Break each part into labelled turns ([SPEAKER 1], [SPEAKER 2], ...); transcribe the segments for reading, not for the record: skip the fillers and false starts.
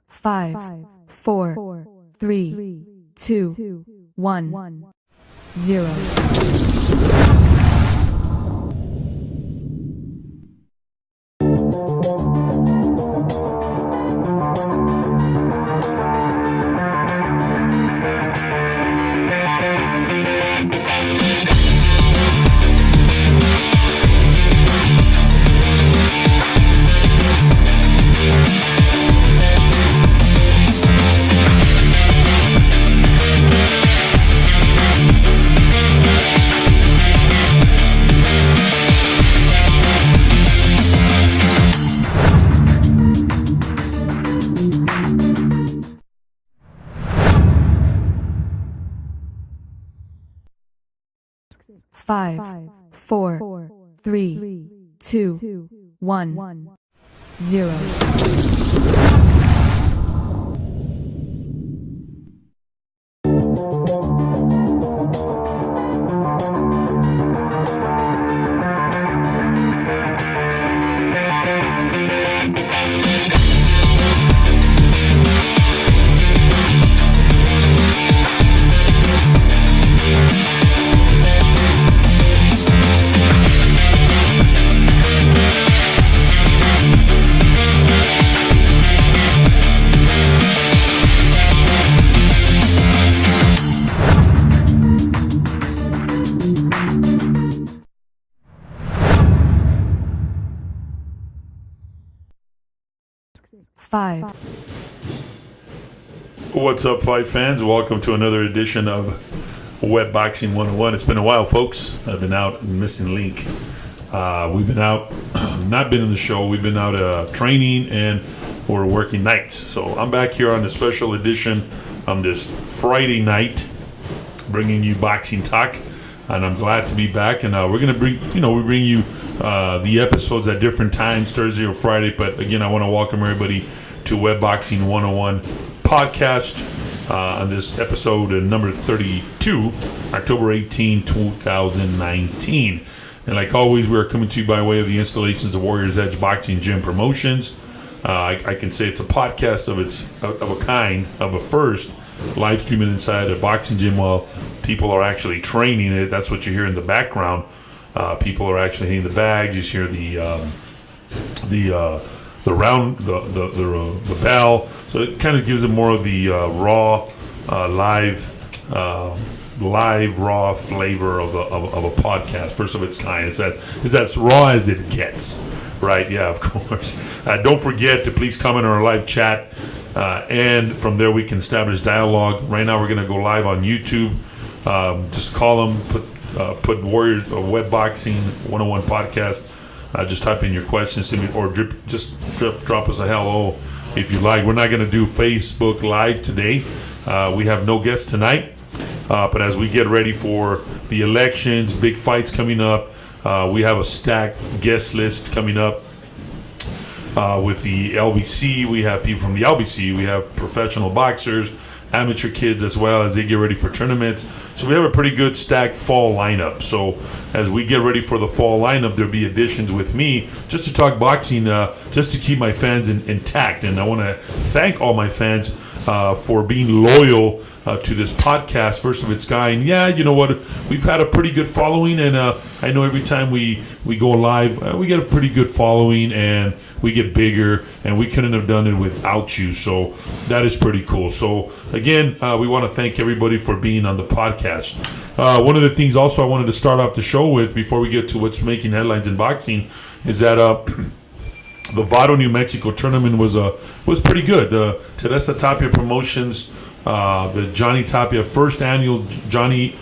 [SPEAKER 1] 5, 4, 3, 2, 1, 0. Five, 4, 3, 2, 1, 0. Five.
[SPEAKER 2] What's up, fight fans? Welcome to another edition of Web Boxing 101. It's been a while, folks. I've been out missing link. We've been out, not been in the show. We've been out training and we're working nights. So I'm back here on the special edition on this Friday night, bringing you boxing talk. And I'm glad to be back. And we're gonna bring you the episodes at different times, Thursday or Friday. But again, I want to welcome everybody to Web Boxing 101 podcast on this episode number 32, October 18, 2019. And like always, we're coming to you by way of the installations of Warriors Edge Boxing Gym Promotions. I can say it's a podcast of a first, live streaming inside a boxing gym while people are actually training it. That's what you hear in the background. People are actually hitting the bags. You just hear the bell. So it kind of gives it more of the raw, live, raw flavor of a podcast, first of its kind. It's as raw as it gets, right? Yeah, of course. Don't forget to please comment on our live chat, and from there we can establish dialogue. Right now we're going to go live on YouTube. Just call them, put Warriors Web Boxing 101 podcast. Just type in your questions, or drop us a hello if you like. We're not going to do Facebook Live today. We have no guests tonight. But as we get ready for the elections, big fights coming up, we have a stacked guest list coming up with the LBC. We have people from the LBC. We have professional boxers, amateur kids, as well as they get ready for tournaments. So we have a pretty good stacked fall lineup. So as we get ready for the fall lineup, there'll be additions with me just to talk boxing, just to keep my fans intact. And I want to thank all my fans for being loyal to this podcast, first of its kind. Yeah, you know what? We've had a pretty good following, and I know every time we go live, we get a pretty good following, and we get bigger, and we couldn't have done it without you. So that is pretty cool. So again, we want to thank everybody for being on the podcast. One of the things also I wanted to start off the show with before we get to what's making headlines in boxing is that the Vado, New Mexico tournament was pretty good. Teresa Tapia Promotions, the Johnny Tapia first annual Johnny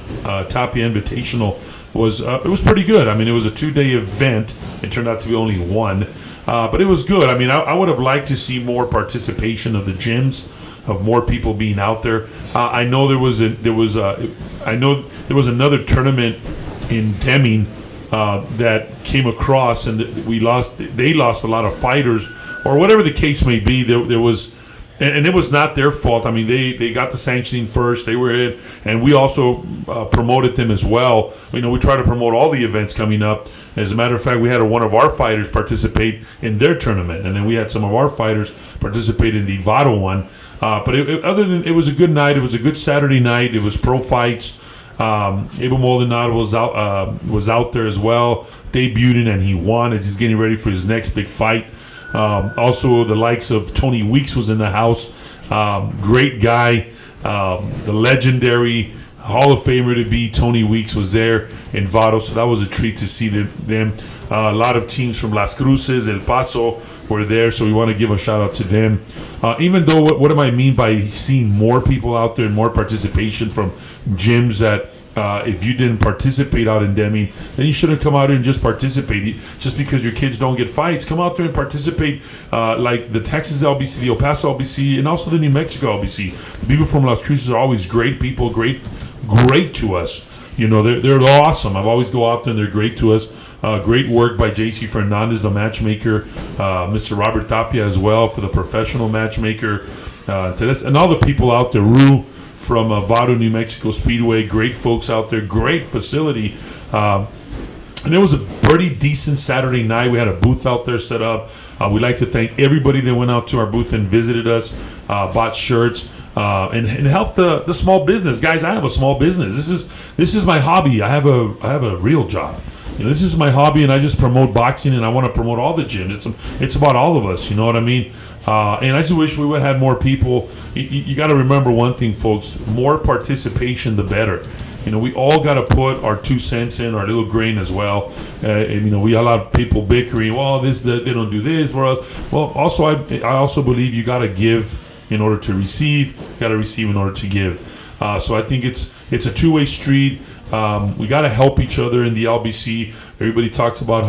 [SPEAKER 2] Tapia Invitational it was pretty good. I mean, it was a 2-day event. It turned out to be only one, but it was good. I mean, I would have liked to see more participation of the gyms, of more people being out there. I know there was another tournament in Deming that came across, and they lost a lot of fighters, or whatever the case may be. There was and it was not their fault. I mean, they got the sanctioning first. They were in, and we also promoted them as well. We try to promote all the events coming up. As a matter of fact, we had one of our fighters participate in their tournament, and then we had some of our fighters participate in the Vado one. But other than it was a good night. It was a good Saturday night. It was pro fights. Abel Maldonado was out there as well, debuting, and he won as he's getting ready for his next big fight. Also, the likes of Tony Weeks was in the house. Great guy. The legendary Hall of Famer to be Tony Weeks was there in Vado, so that was a treat to see them. A lot of teams from Las Cruces, El Paso were there, so we want to give a shout out to them. Even though, what do I mean by seeing more people out there and more participation from gyms that if you didn't participate out in Deming, then you shouldn't come out here and just participate. Just because your kids don't get fights, come out there and participate, like the Texas LBC, the El Paso LBC, and also the New Mexico LBC. The people from Las Cruces are always great people, great to us. They're awesome. I've always go out there and they're great to us. Great work by JC Fernandez, the matchmaker, Mr. Robert Tapia as well for the professional matchmaker, and all the people out there. Rue from Vado, New Mexico Speedway, great folks out there, great facility. And it was a pretty decent Saturday night. We had a booth out there set up. We'd like to thank everybody that went out to our booth and visited us, bought shirts, and helped the small business. Guys, I have a small business. This is my hobby. I have a real job. This is my hobby, and I just promote boxing, and I want to promote all the gyms. It's about all of us, you know what I mean? And I just wish we would have had more people. You got to remember one thing, folks. More participation, the better. We all got to put our 2 cents in, our little grain as well. And, we have a lot of people bickering, well, they don't do this for us. Well, also, I also believe you got to give in order to receive. You got to receive in order to give. So I think it's a two-way street. We got to help each other in the LBC. Everybody talks about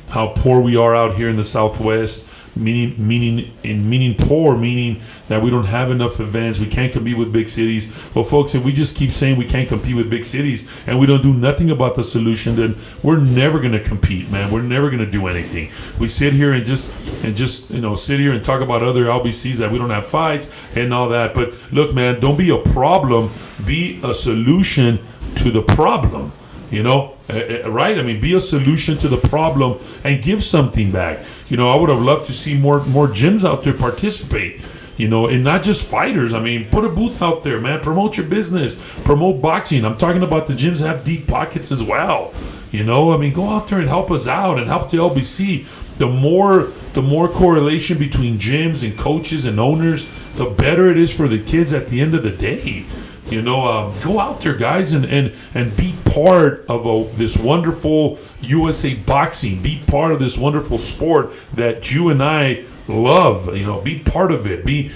[SPEAKER 2] how poor we are out here in the Southwest, meaning poor, meaning that we don't have enough events. We can't compete with big cities. Well, folks, if we just keep saying we can't compete with big cities and we don't do nothing about the solution, then we're never going to compete, man. We're never going to do anything. We sit here and just sit here and talk about other LBCs that we don't have fights and all that. But look, man, don't be a problem. Be a solution to the problem. Right? I mean, be a solution to the problem and give something back. I would have loved to see more gyms out there participate, and not just fighters. I mean, put a booth out there, man. Promote your business. Promote boxing. I'm talking about the gyms that have deep pockets as well. I mean, go out there and help us out and help the LBC. The more correlation between gyms and coaches and owners, the better it is for the kids at the end of the day. Go out there, guys, and be part of this wonderful USA boxing. Be part of this wonderful sport that you and I love. Be part of it. Be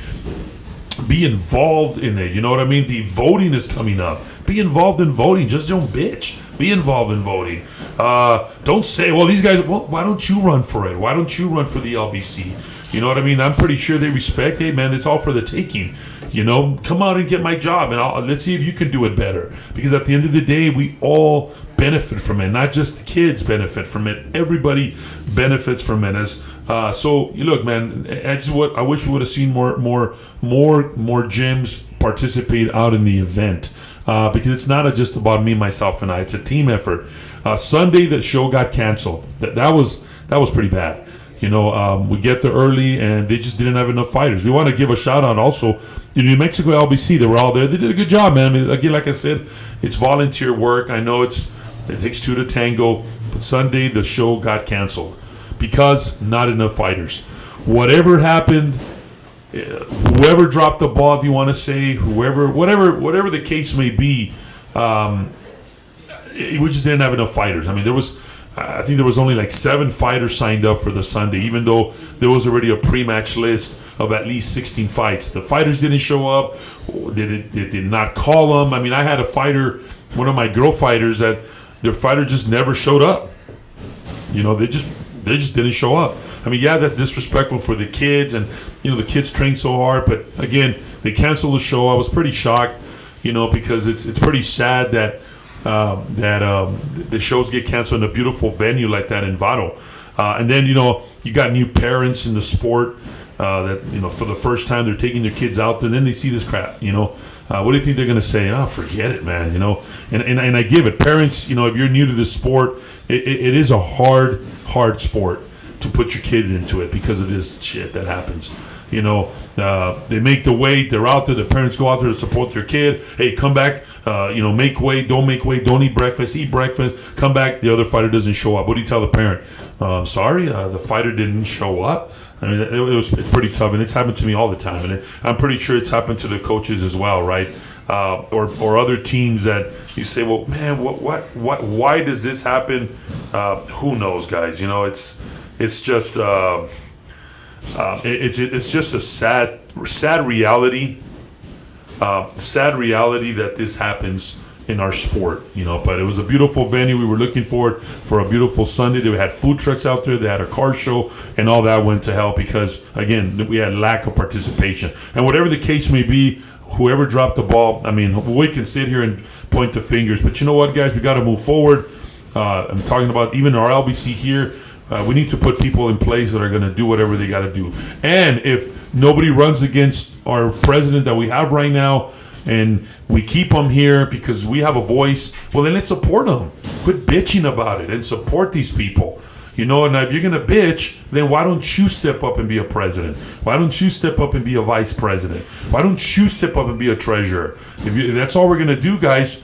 [SPEAKER 2] involved in it. You know what I mean? The voting is coming up. Be involved in voting. Just don't bitch. Be involved in voting. Don't say, well, these guys, well, why don't you run for it? Why don't you run for the LBC? You know what I mean? I'm pretty sure they respect, hey, man, it's all for the taking. Come out and get my job, and let's see if you can do it better. Because at the end of the day, we all benefit from it. Not just the kids benefit from it. Everybody benefits from it. So, look, man, that's what I wish we would have seen more gyms participate out in the event. Because it's not just about me, myself, and I. It's a team effort. Sunday, the show got canceled. That was pretty bad. We get there early, and they just didn't have enough fighters. We want to give a shout out also to New Mexico LBC. They were all there. They did a good job, man. I mean, again, like I said, it's volunteer work. I know it takes two to tango, but Sunday the show got canceled because not enough fighters. Whatever happened, whoever dropped the ball, if you want to say, whatever the case may be, we just didn't have enough fighters. I mean, I think there was only like 7 fighters signed up for the Sunday, even though there was already a pre-match list of at least 16 fights. The fighters didn't show up. They did not call them. I mean, I had a fighter, one of my girl fighters, that their fighter just never showed up. They just didn't show up. I mean, yeah, that's disrespectful for the kids, and the kids train so hard. But again, they canceled the show. I was pretty shocked, because it's pretty sad that the shows get canceled in a beautiful venue like that in Vado. And then, you got new parents in the sport. that for the first time they're taking their kids out there, and then they see this crap. What do you think they're going to say? Oh, forget it, man. And I give it. Parents, if you're new to this sport, it is a hard sport to put your kids into it because of this shit that happens. They make the weight. They're out there. The parents go out there to support their kid. Hey, come back. Make weight. Don't make weight. Don't eat breakfast. Eat breakfast. Come back. The other fighter doesn't show up. What do you tell the parent? Sorry, the fighter didn't show up. I mean, it's pretty tough, and it's happened to me all the time. And I'm pretty sure it's happened to the coaches as well, right? Or other teams that you say, well, man, what? Why does this happen? Who knows, guys? It's just. It's just a sad reality. Sad reality that this happens in our sport, But it was a beautiful venue. We were looking forward for a beautiful Sunday. They had food trucks out there. They had a car show, and all that went to hell because, again, we had lack of participation. And whatever the case may be, whoever dropped the ball, I mean, we can sit here and point the fingers, but you know what, guys? We got to move forward. I'm talking about even our LBC here. We need to put people in place that are going to do whatever they got to do. And if nobody runs against our president that we have right now, and we keep them here because we have a voice, well, then let's support them. Quit bitching about it and support these people. And if you're going to bitch, then why don't you step up and be a president? Why don't you step up and be a vice president? Why don't you step up and be a treasurer? If that's all we're going to do, guys,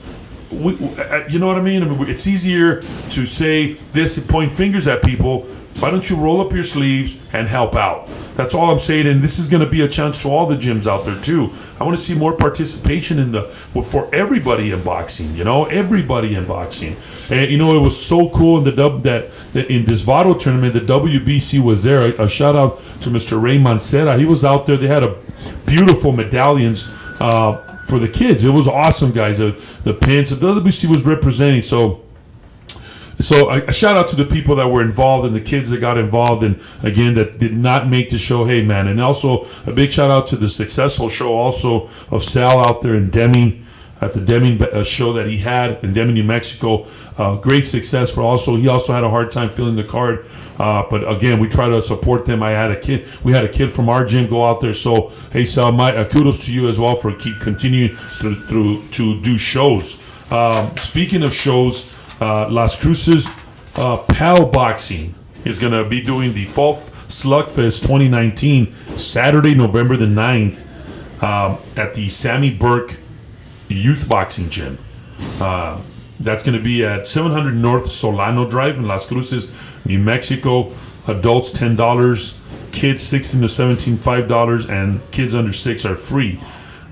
[SPEAKER 2] you know what I mean? It's easier to say this and point fingers at people. Why don't you roll up your sleeves and help out? That's all I'm saying. And this is going to be a chance to all the gyms out there too. I want to see more participation for everybody in boxing. Everybody in boxing. And it was so cool in that in this Vado tournament, the WBC was there. A shout out to Mr. Ray Mancera. He was out there. They had a beautiful medallions. For the kids, it was awesome, guys. The pins, the WBC was representing. So a shout out to the people that were involved and the kids that got involved, and again that did not make the show. Hey, man, and also a big shout out to the successful show also of Sal out there in Deming at the Deming show that he had in Deming, New Mexico. Great success for he also had a hard time filling the card. But again, we try to support them. We had a kid from our gym go out there. So, hey, Sal, kudos to you as well for continuing to do shows. Speaking of shows, Las Cruces Pal Boxing is going to be doing the Fall Slugfest 2019 Saturday, November the 9th at the Sammy Burke Youth Boxing Gym. That's going to be at 700 North Solano Drive in Las Cruces, New Mexico. Adults $10, kids 16 to 17 $5, and kids under 6 are free.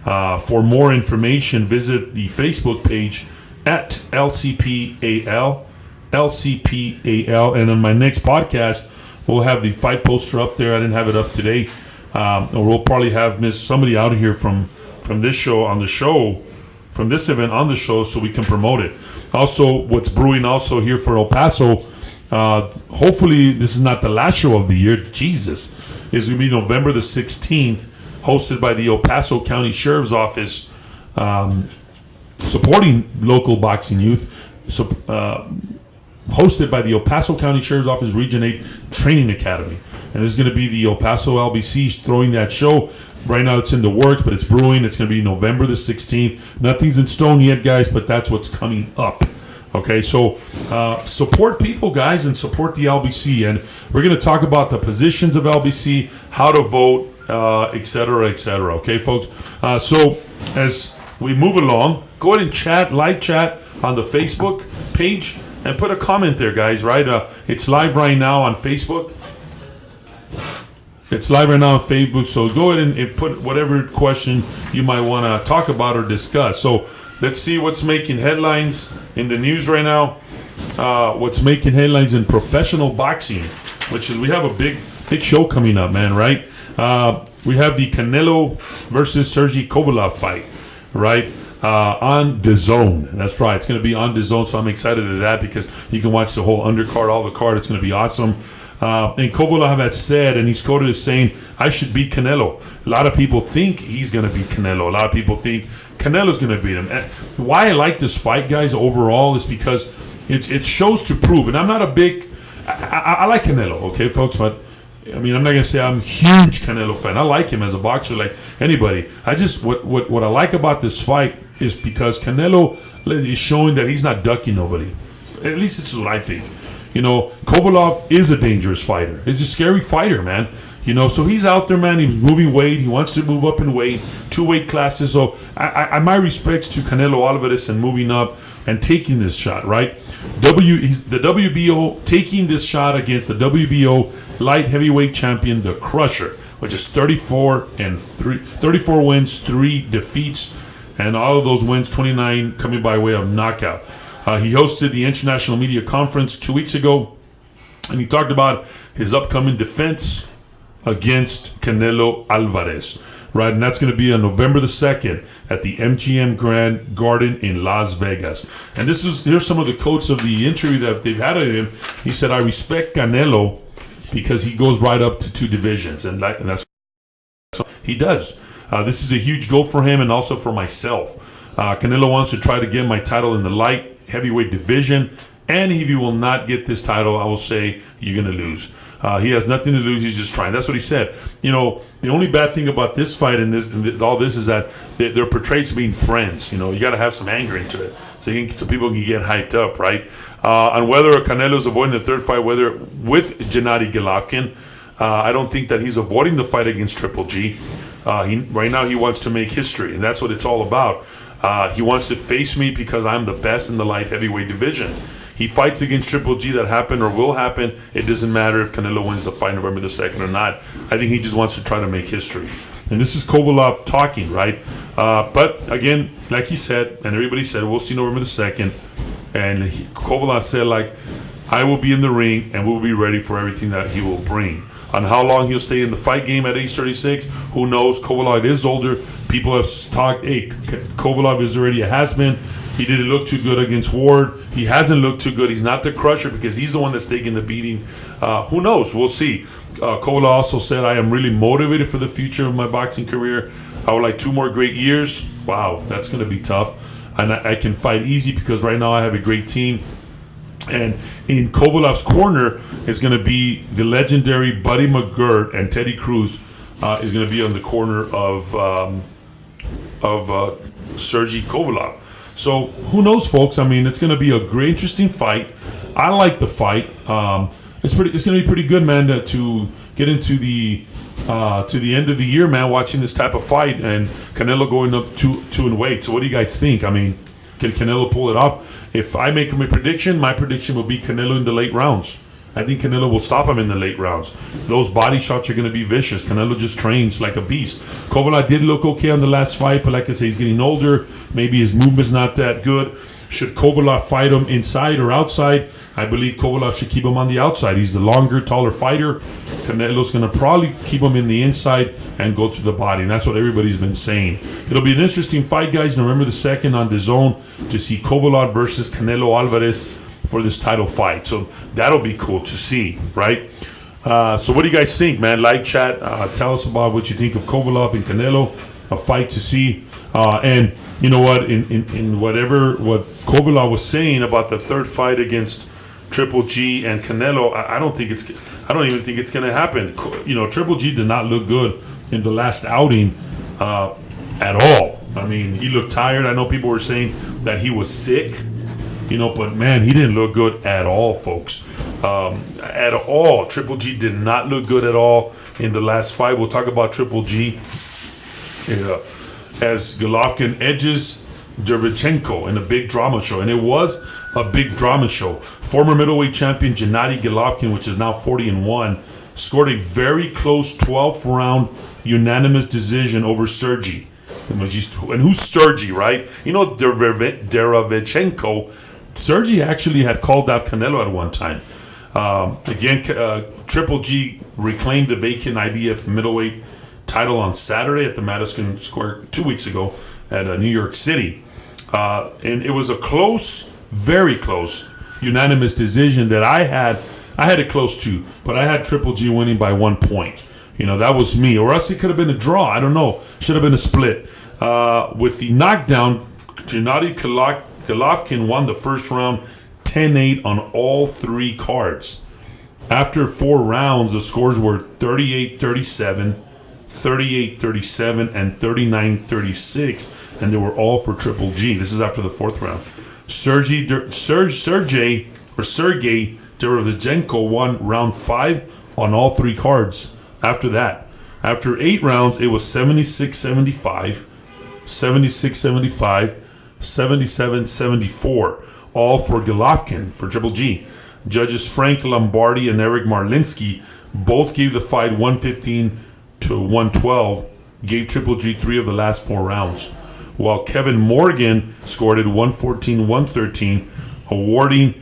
[SPEAKER 2] For more information, visit the Facebook page at LCPAL. And on my next podcast, we'll have the fight poster up there. I didn't have it up today. Or we'll probably have somebody out here from this show on the show. From this event on the show, so we can promote it. Also, what's brewing also here for El Paso, hopefully this is not the last show of the year, Jesus, is going to be November the 16th, hosted by the El Paso County Sheriff's Office, supporting local boxing youth, hosted by the El Paso County Sheriff's Office Region 8 Training Academy. And this is going to be the El Paso LBC throwing that show. Right now it's in the works, but it's brewing. It's going to be November the 16th. Nothing's in stone yet, guys, but that's what's coming up. Okay, so support people, guys, and support the LBC. And we're going to talk about the positions of LBC, how to vote, et cetera, et cetera. Okay, folks? So as we move along, go ahead and chat, live chat on the Facebook page and put a comment there, guys, right? It's live right now on Facebook. It's live right now on Facebook, so go ahead and put whatever question you might want to talk about or discuss. So let's see what's making headlines in the news right now. What's making headlines in professional boxing, which is we have a big show coming up, man, right? We have the Canelo versus Sergey Kovalev fight, right? On DAZN. That's right. It's going to be on DAZN, so I'm excited to that because you can watch the whole undercard, all the card. It's going to be awesome. And Kovalev had said, and he's quoted as saying, I should beat Canelo. A lot of people think he's going to beat Canelo. A lot of people think Canelo's going to beat him. And why I like this fight, guys, overall is because it shows to prove. And I'm not a big... I like Canelo, okay, folks, but I mean, I'm not gonna say I'm a huge Canelo fan. I like him as a boxer, like anybody. I just what I like about this fight is because Canelo is showing that he's not ducking nobody. At least this is what I think. You know, Kovalev is a dangerous fighter. He's a scary fighter, man. You know, so he's out there, man. He's moving weight. He wants to move up in weight, 2 weight classes. So I my respects to Canelo Alvarez and moving up and taking this shot, right? He's the WBO taking this shot against the WBO light heavyweight champion, the Crusher, which is 34 wins, 3 defeats, and all of those wins, 29 coming by way of knockout. He hosted the International Media Conference 2 weeks ago, and he talked about his upcoming defense against Canelo Alvarez, right? And that's going to be on November the 2nd at the MGM Grand Garden in Las Vegas. And here's some of the quotes of the interview that they've had of him. He said, "I respect Canelo because he goes right up to 2 divisions," and that's what he does. This is a huge goal for him and also for myself. Canelo wants to try to get my title in the light heavyweight division, and if you will not get this title, I will say you're going to lose. He has nothing to lose. He's just trying. That's what he said. You know, the only bad thing about this fight and all this is that they're portrayed as being friends. You know, you got to have some anger into it so people can get hyped up, right? On whether Canelo's avoiding the third fight, whether with Gennady Golovkin, I don't think that he's avoiding the fight against Triple G. Right now, he wants to make history, and that's what it's all about. He wants to face me because I'm the best in the light heavyweight division. He fights against Triple G. That happened or will happen. It doesn't matter if Canelo wins the fight November the 2nd or not. I think he just wants to try to make history. And this is Kovalev talking, right? But again, like he said, and everybody said, we'll see November the 2nd. And Kovalev said, like, I will be in the ring and we'll be ready for everything that he will bring. On how long he'll stay in the fight game at age 36, who knows? Kovalev is older. People have talked, hey, Kovalev is already a has-been. He didn't look too good against Ward. He hasn't looked too good. He's not the Crusher because he's the one that's taking the beating. Who knows? We'll see. Kovalev also said, I am really motivated for the future of my boxing career. I would like 2 more great years. Wow, that's going to be tough. And I can fight easy because right now I have a great team. And in Kovalev's corner is going to be the legendary Buddy McGirt, and Teddy Cruz is going to be on the corner of Sergey Kovalev. So who knows, folks? I mean, it's going to be a great, interesting fight. I like the fight. It's going to be pretty good, man, to get into the end of the year, man, watching this type of fight and Canelo going up 2 in weight. So what do you guys think? I mean, can Canelo pull it off? If I make him a prediction, my prediction will be Canelo in the late rounds. I think Canelo will stop him in the late rounds. Those body shots are going to be vicious. Canelo just trains like a beast. Kovalev did look okay on the last fight, but like I say, he's getting older. Maybe his movement's not that good. Should Kovalev fight him inside or outside? I believe Kovalev should keep him on the outside. He's the longer, taller fighter. Canelo's going to probably keep him in the inside and go to the body. And that's what everybody's been saying. It'll be an interesting fight, guys. November the 2nd on DAZN to see Kovalev versus Canelo Alvarez for this title fight. So that'll be cool to see, right? So what do you guys think, man? Live chat. Tell us about what you think of Kovalev and Canelo. A fight to see. And you know what? In what Kovalev was saying about the third fight against Triple G and Canelo, I don't even think it's going to happen. You know, Triple G did not look good in the last outing at all. I mean, he looked tired. I know people were saying that he was sick, you know, but man, he didn't look good at all, folks. At all. Triple G did not look good at all in the last fight. We'll talk about Triple G as Golovkin edges Derevyanchenko in a big drama show, and it was a big drama show. Former middleweight champion Gennady Golovkin, which is now 40-1, scored a very close 12th round unanimous decision over Sergey. And who's Sergey, right? You know, Derevyanchenko. Sergey actually had called out Canelo at one time. Triple G reclaimed the vacant IBF middleweight title on Saturday at the Madison Square 2 weeks ago at New York City. And it was a close, very close, unanimous decision that I had it close to, but I had Triple G winning by 1 point. You know, that was me. Or else it could have been a draw. I don't know. Should have been a split. With the knockdown, Gennady Golovkin won the first round 10-8 on all 3 cards. After 4 rounds, the scores were 38-37, 38-37, and 39-36, and they were all for Triple G. This is after the 4th round. Sergey Derevyanchenko won round 5 on all 3 cards. After that, after 8 rounds, it was 76-75, 76-75, 77-74, all for Golovkin, for Triple G. Judges Frank Lombardi and Eric Marlinsky both gave the fight 115-112, gave Triple G 3 of the last 4 rounds, while Kevin Morgan scored it 114-113, awarding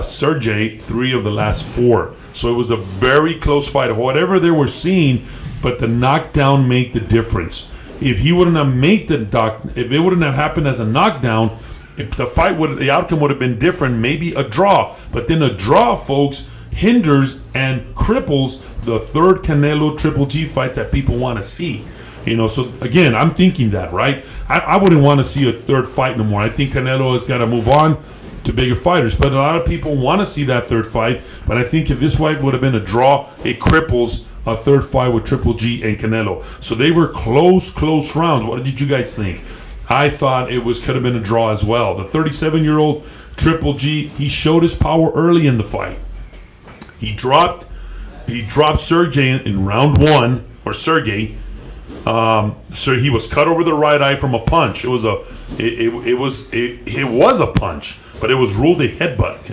[SPEAKER 2] Sergey 3 of the last 4. So it was a very close fight, whatever they were seeing, but the knockdown made the difference. If he wouldn't have made if it wouldn't have happened as a knockdown, the outcome would have been different, maybe a draw. But then a draw, folks, hinders and cripples the third Canelo Triple G fight that people want to see. So again, I'm thinking that, right? I wouldn't want to see a third fight no more. I think Canelo has got to move on to bigger fighters. But a lot of people want to see that third fight. But I think if this fight would have been a draw, it cripples a third fight with Triple G and Canelo. So they were close rounds. What did you guys think? I thought could have been a draw as well. The 37-year-old Triple G, he showed his power early in the fight. He dropped Sergey in round 1, or Sergey. So he was cut over the right eye from a punch. It was a punch, but it was ruled a headbutt.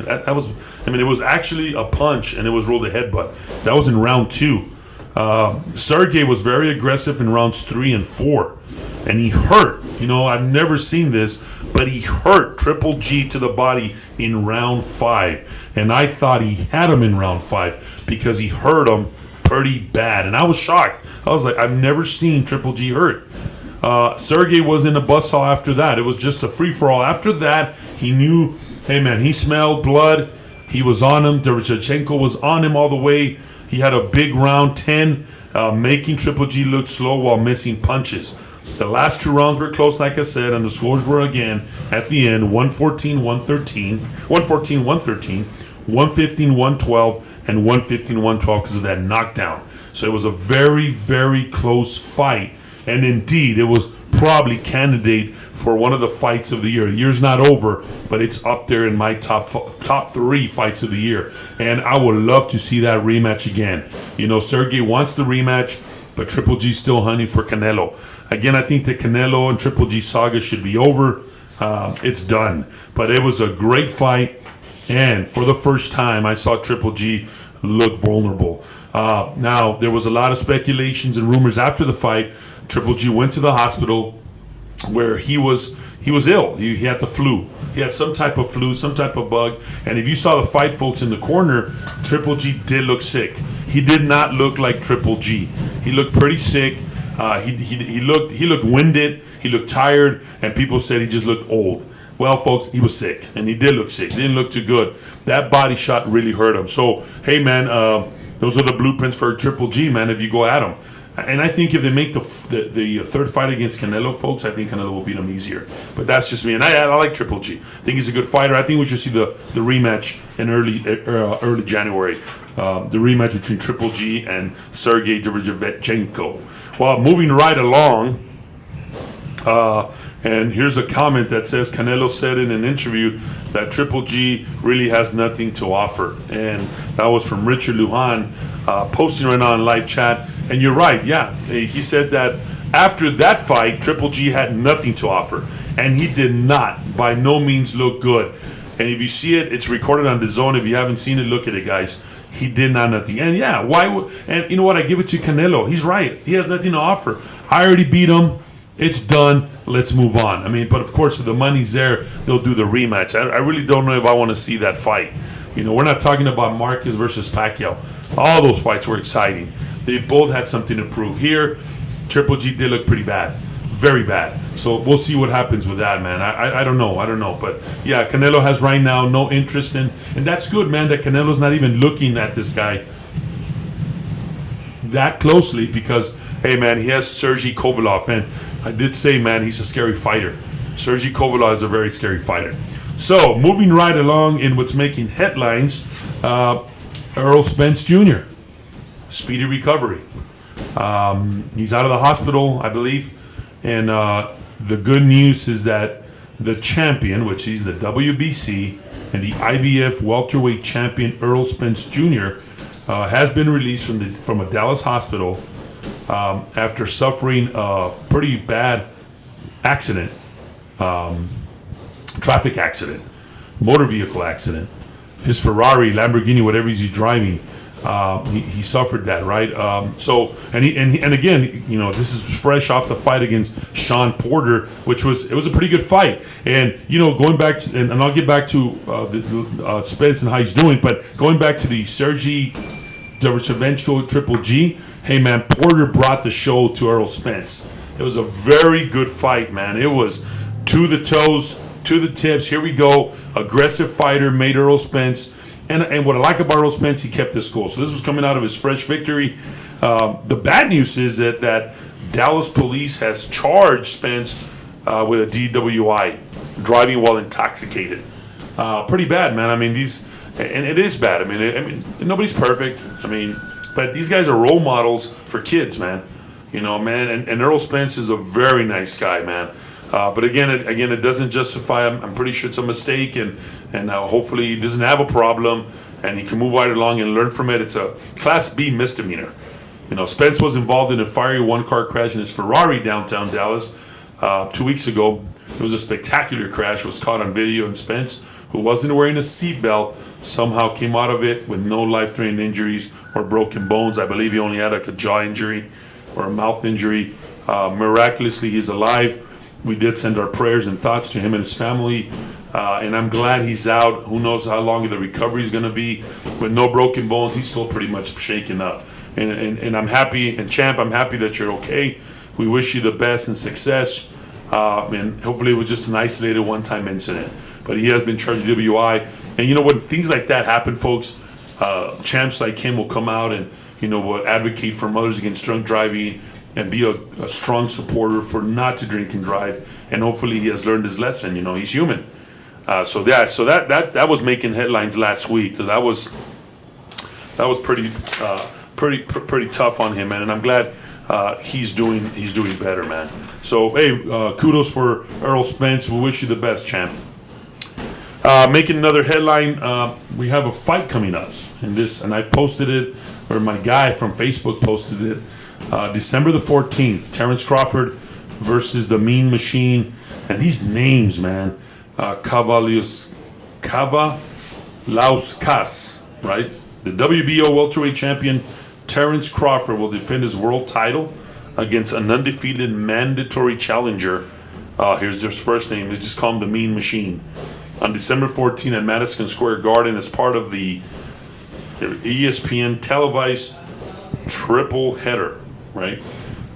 [SPEAKER 2] It was actually a punch, and it was ruled a headbutt. That was in round 2. Sergey was very aggressive in rounds 3 and 4. And he hurt. I've never seen this, but he hurt Triple G to the body in round 5. And I thought he had him in round 5 because he hurt him pretty bad. And I was shocked. I was like, I've never seen Triple G hurt. Sergey was in a buzzsaw after that. It was just a free-for-all. After that, he knew, hey, man, he smelled blood. He was on him. Derevyanchenko was on him all the way. He had a big round 10, making Triple G look slow while missing punches. The last 2 rounds were close, like I said, and the scores were again at the end 114-113, 114-113, 115-112, and 115-112 because of that knockdown. So it was a very, very close fight, and indeed, it was probably candidate for one of the fights of the year. The year's not over, but it's up there in my top 3 fights of the year, and I would love to see that rematch again. Sergey wants the rematch, but Triple G's still hunting for Canelo. Again, I think the Canelo and Triple G saga should be over. It's done. But it was a great fight. And for the first time, I saw Triple G look vulnerable. Now, there was a lot of speculations and rumors after the fight. Triple G went to the hospital where he was ill. He had the flu. He had some type of flu, some type of bug. And if you saw the fight, folks, in the corner, Triple G did look sick. He did not look like Triple G. He looked pretty sick. He looked winded. He looked tired, and people said he just looked old. Well, folks, he was sick, and he did look sick. He didn't look too good. That body shot really hurt him. So, hey, man, those are the blueprints for Triple G, man. If you go at him, and I think if they make the third fight against Canelo, folks, I think Canelo will beat him easier. But that's just me, and I like Triple G. I think he's a good fighter. I think we should see the rematch in early January. The rematch between Triple G and Sergey Derevyanchenko. Well, moving right along, and here's a comment that says Canelo said in an interview that Triple G really has nothing to offer, and that was from Richard Lujan, posting right now in live chat. And you're right, yeah, he said that after that fight, Triple G had nothing to offer, and he did not, by no means, look good. And if you see it, it's recorded on DAZN. If you haven't seen it, look at it, guys. He did not nothing. And yeah, why would? And you know what? I give it to Canelo. He's right. He has nothing to offer. I already beat him. It's done. Let's move on. But of course, if the money's there, they'll do the rematch. I really don't know if I want to see that fight. We're not talking about Marquez versus Pacquiao. All those fights were exciting. They both had something to prove. Here, Triple G did look pretty bad. Very bad. So we'll see what happens with that, man. I don't know. But yeah, Canelo has right now no interest in, and that's good, man, that Canelo's not even looking at this guy that closely because, hey, man, he has Sergey Kovalev, and I did say, man, he's a scary fighter. Sergey Kovalev is a very scary fighter. So moving right along in what's making headlines, Errol Spence Jr., speedy recovery. He's out of the hospital, I believe. And the good news is that the champion, which he's the WBC and the IBF welterweight champion, Errol Spence Jr., has been released from a Dallas hospital after suffering a pretty bad accident, traffic accident, motor vehicle accident. His Ferrari, Lamborghini, whatever he's driving, he suffered that, right? And again, you know, this is fresh off the fight against Sean Porter, which was a pretty good fight. And you know, going back to, and I'll get back to Spence and how he's doing, but going back to the Sergey Derevyanchenko Triple G, hey man, Porter brought the show to Errol Spence. It was a very good fight, man. It was to the toes, to the tips. Here we go. Aggressive fighter, made Errol Spence. And what I like about Errol Spence, he kept his cool. So this was coming out of his fresh victory. The bad news is that Dallas police has charged Spence with a DWI, driving while intoxicated. Pretty bad, man. I mean, and it is bad. I mean, nobody's perfect. I mean, but these guys are role models for kids, man. You know, man. And Errol Spence is a very nice guy, man. But again, it doesn't justify. I'm pretty sure it's a mistake, and hopefully he doesn't have a problem, and he can move right along and learn from it. It's a Class B misdemeanor. You know, Spence was involved in a fiery one-car crash in his Ferrari downtown Dallas 2 weeks ago. It was a spectacular crash. It was caught on video, and Spence, who wasn't wearing a seatbelt, somehow came out of it with no life-threatening injuries or broken bones. I believe he only had like a jaw injury or a mouth injury. Miraculously, he's alive. We did send our prayers and thoughts to him and his family, and I'm glad he's out. Who knows how long the recovery is going to be. With no broken bones, he's still pretty much shaken up. And I'm happy, and Champ, I'm happy that you're okay. We wish you the best and success, and hopefully it was just an isolated one-time incident. But he has been charged with WI, and you know, when things like that happen, folks, champs like him will come out and, you know, will advocate for mothers against drunk driving, and be a strong supporter for not to drink and drive. And hopefully he has learned his lesson. You know, he's human. So that was making headlines last week. So that was pretty tough on him, man. And I'm glad he's doing better, man. So hey, kudos for Errol Spence. We wish you the best, champ. Making another headline, we have a fight coming up, and I've posted it, or my guy from Facebook posts it. December the 14th, Terrence Crawford versus the Mean Machine. And these names, man, Kavaliauskas, right? The WBO welterweight champion Terrence Crawford will defend his world title against an undefeated mandatory challenger. Here's his first name. Let's just call him the Mean Machine. On December 14th at Madison Square Garden as part of the ESPN televised triple header. Right.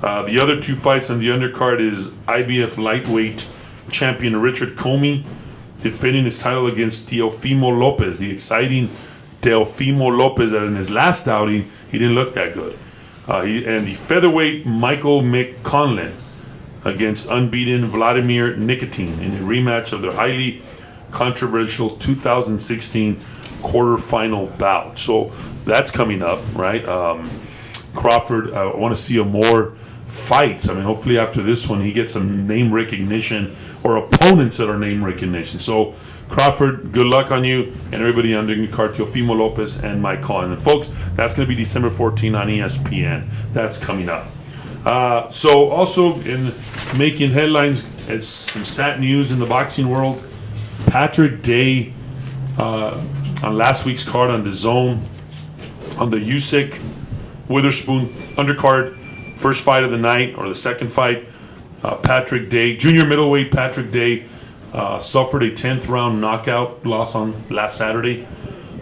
[SPEAKER 2] The other two fights on the undercard is IBF lightweight champion Richard Comey defending his title against Teofimo Lopez, the exciting Teofimo Lopez, that in his last outing he didn't look that good. And the featherweight Michael McConlin against unbeaten Vladimir Nikitin in a rematch of their highly controversial 2016 quarterfinal bout. So that's coming up, right? Crawford, I want to see more fights. I mean, hopefully after this one, he gets some name recognition or opponents that are name recognition. So, Crawford, good luck on you and everybody under the card, Teofimo Lopez and Mike Conn. And folks, that's going to be December 14 on ESPN. That's coming up. So, also in making headlines, it's some sad news in the boxing world. Patrick Day on last week's card on the Zone, on the Usyk Witherspoon undercard, first fight of the night, or the second fight, Patrick Day, junior middleweight Patrick Day, suffered a 10th round knockout loss on last Saturday,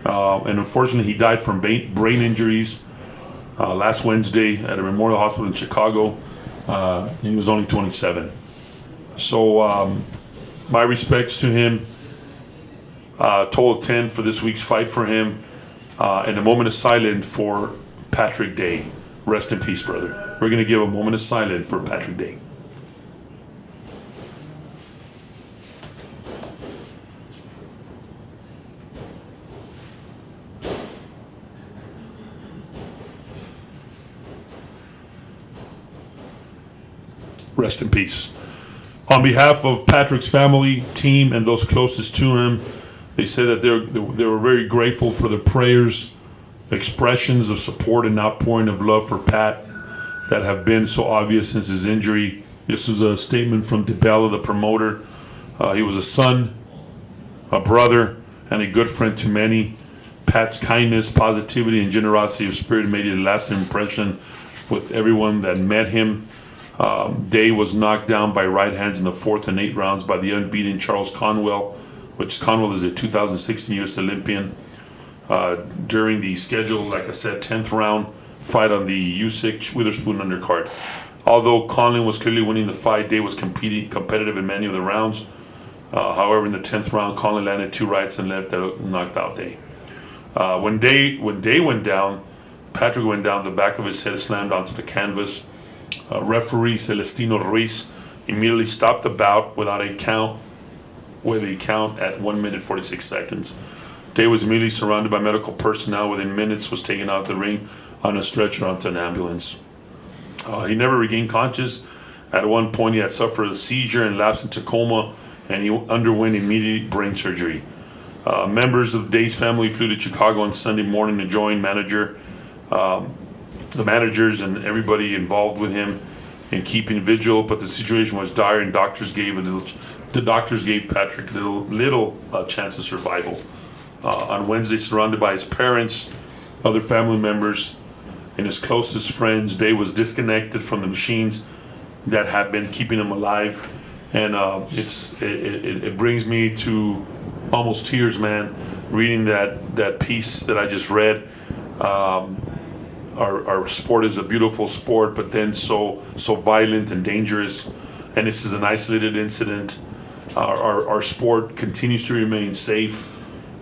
[SPEAKER 2] and unfortunately he died from brain injuries last Wednesday at a Memorial Hospital in Chicago. He was only 27. So my respects to him. Total of 10 for this week's fight for him, and a moment of silence for Patrick Day. Rest in peace, brother. We're going to give a moment of silence for Patrick Day. Rest in peace. On behalf of Patrick's family, team, and those closest to him, they said that they were very grateful for the prayers, expressions of support, and outpouring of love for Pat that have been so obvious since his injury. This was a statement from DiBella, the promoter. He was a son, a brother, and a good friend to many. Pat's kindness, positivity, and generosity of spirit made a lasting impression with everyone that met him. Day was knocked down by right hands in the 4th and 8th rounds by the unbeaten Charles Conwell, which Conwell is a 2016 U.S. Olympian. During the scheduled, like I said, 10th round fight on the Usyk Witherspoon undercard. Although Conlon was clearly winning the fight, Day was competitive in many of the rounds. However, in the 10th round, Conlon landed 2 rights and left that knocked out Day. When Day went down, Patrick went down, the back of his head slammed onto the canvas. Referee Celestino Ruiz immediately stopped the bout without a count, with a count at 1 minute 46 seconds. Day was immediately surrounded by medical personnel. Within minutes, was taken out of the ring on a stretcher onto an ambulance. He never regained conscious. At one point, he had suffered a seizure and lapsed into coma, and he underwent immediate brain surgery. Members of Day's family flew to Chicago on Sunday morning to join the managers and everybody involved with him in keeping vigil, but the situation was dire, and the doctors gave Patrick little chance of survival. On Wednesday, surrounded by his parents, other family members, and his closest friends, Day was disconnected from the machines that have been keeping him alive, and it brings me to almost tears, man, reading that piece that I just read. Our sport is a beautiful sport, but then so violent and dangerous. And this is an isolated incident. Our sport continues to remain safe.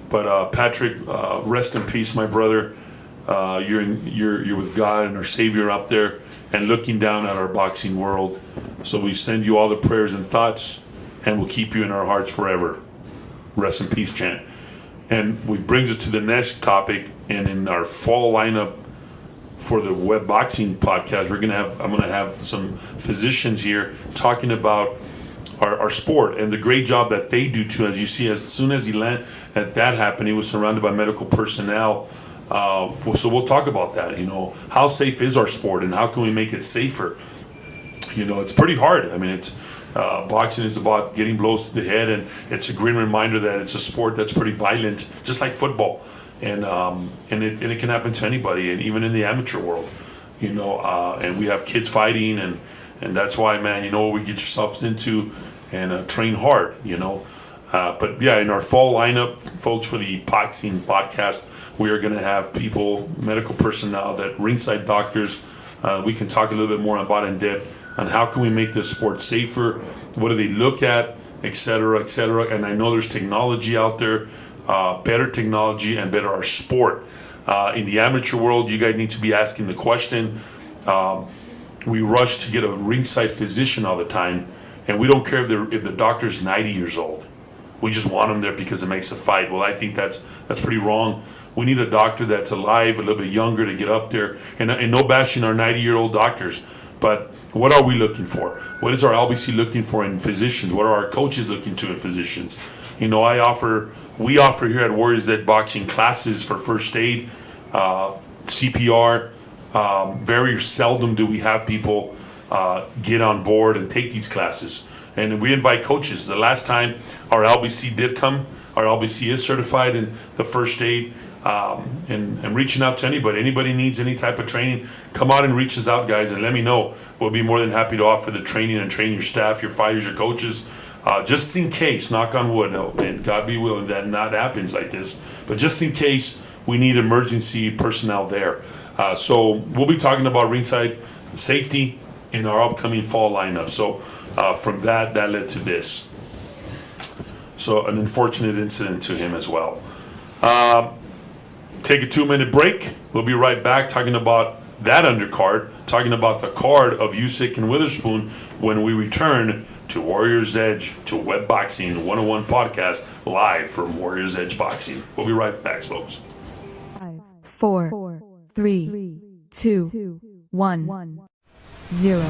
[SPEAKER 2] But Patrick, rest in peace, my brother. You're with God and our Savior up there, and looking down at our boxing world. So we send you all the prayers and thoughts, and we'll keep you in our hearts forever. Rest in peace, Chan. And which brings us to the next topic. And in our fall lineup for the Web Boxing podcast, I'm gonna have some physicians here talking about our sport and the great job that they do too. As you see, as soon as that happened, he was surrounded by medical personnel. So we'll talk about that. How safe is our sport, and how can we make it safer? It's pretty hard. I mean, boxing is about getting blows to the head, and it's a great reminder that it's a sport that's pretty violent, just like football. And it can happen to anybody, and even in the amateur world, and we have kids fighting, and that's why, man, you know what we get yourselves into, and train hard, but yeah, in our fall lineup, folks, for the boxing podcast, we are going to have people, medical personnel, that ringside doctors. We can talk a little bit more about in depth on how can we make this sport safer, what do they look at, et cetera, et cetera. And I know there's technology out there, better technology and better our sport. In the amateur world, you guys need to be asking the question. We rush to get a ringside physician all the time, and we don't care if the doctor's 90 years old. We just want them there because it makes a fight. Well, I think that's pretty wrong. We need a doctor that's alive, a little bit younger, to get up there. And no bashing our 90-year-old doctors, but what are we looking for? What is our LBC looking for in physicians? What are our coaches looking to in physicians? We offer here at Warriors Edge Boxing classes for first aid, CPR. Very seldom do we have people get on board and take these classes. And we invite coaches. The last time our LBC did come, our LBC is certified in the first aid, and reaching out to anybody needs any type of training, come out and reach us out, guys, and let me know. We'll be more than happy to offer the training and train your staff, your fighters, your coaches, just in case, knock on wood, and God be willing that not happens like this, but just in case we need emergency personnel there. So we'll be talking about ringside safety in our upcoming fall lineup. So from that led to this. So an unfortunate incident to him as well. Take a 2-minute break. We'll be right back talking about that undercard, talking about the card of Usyk and Witherspoon when we return to Warriors Edge, to Web Boxing 101 podcast, live from Warriors Edge Boxing. We'll be right back, folks.
[SPEAKER 1] 5, 4, 3, 2, 1, 0.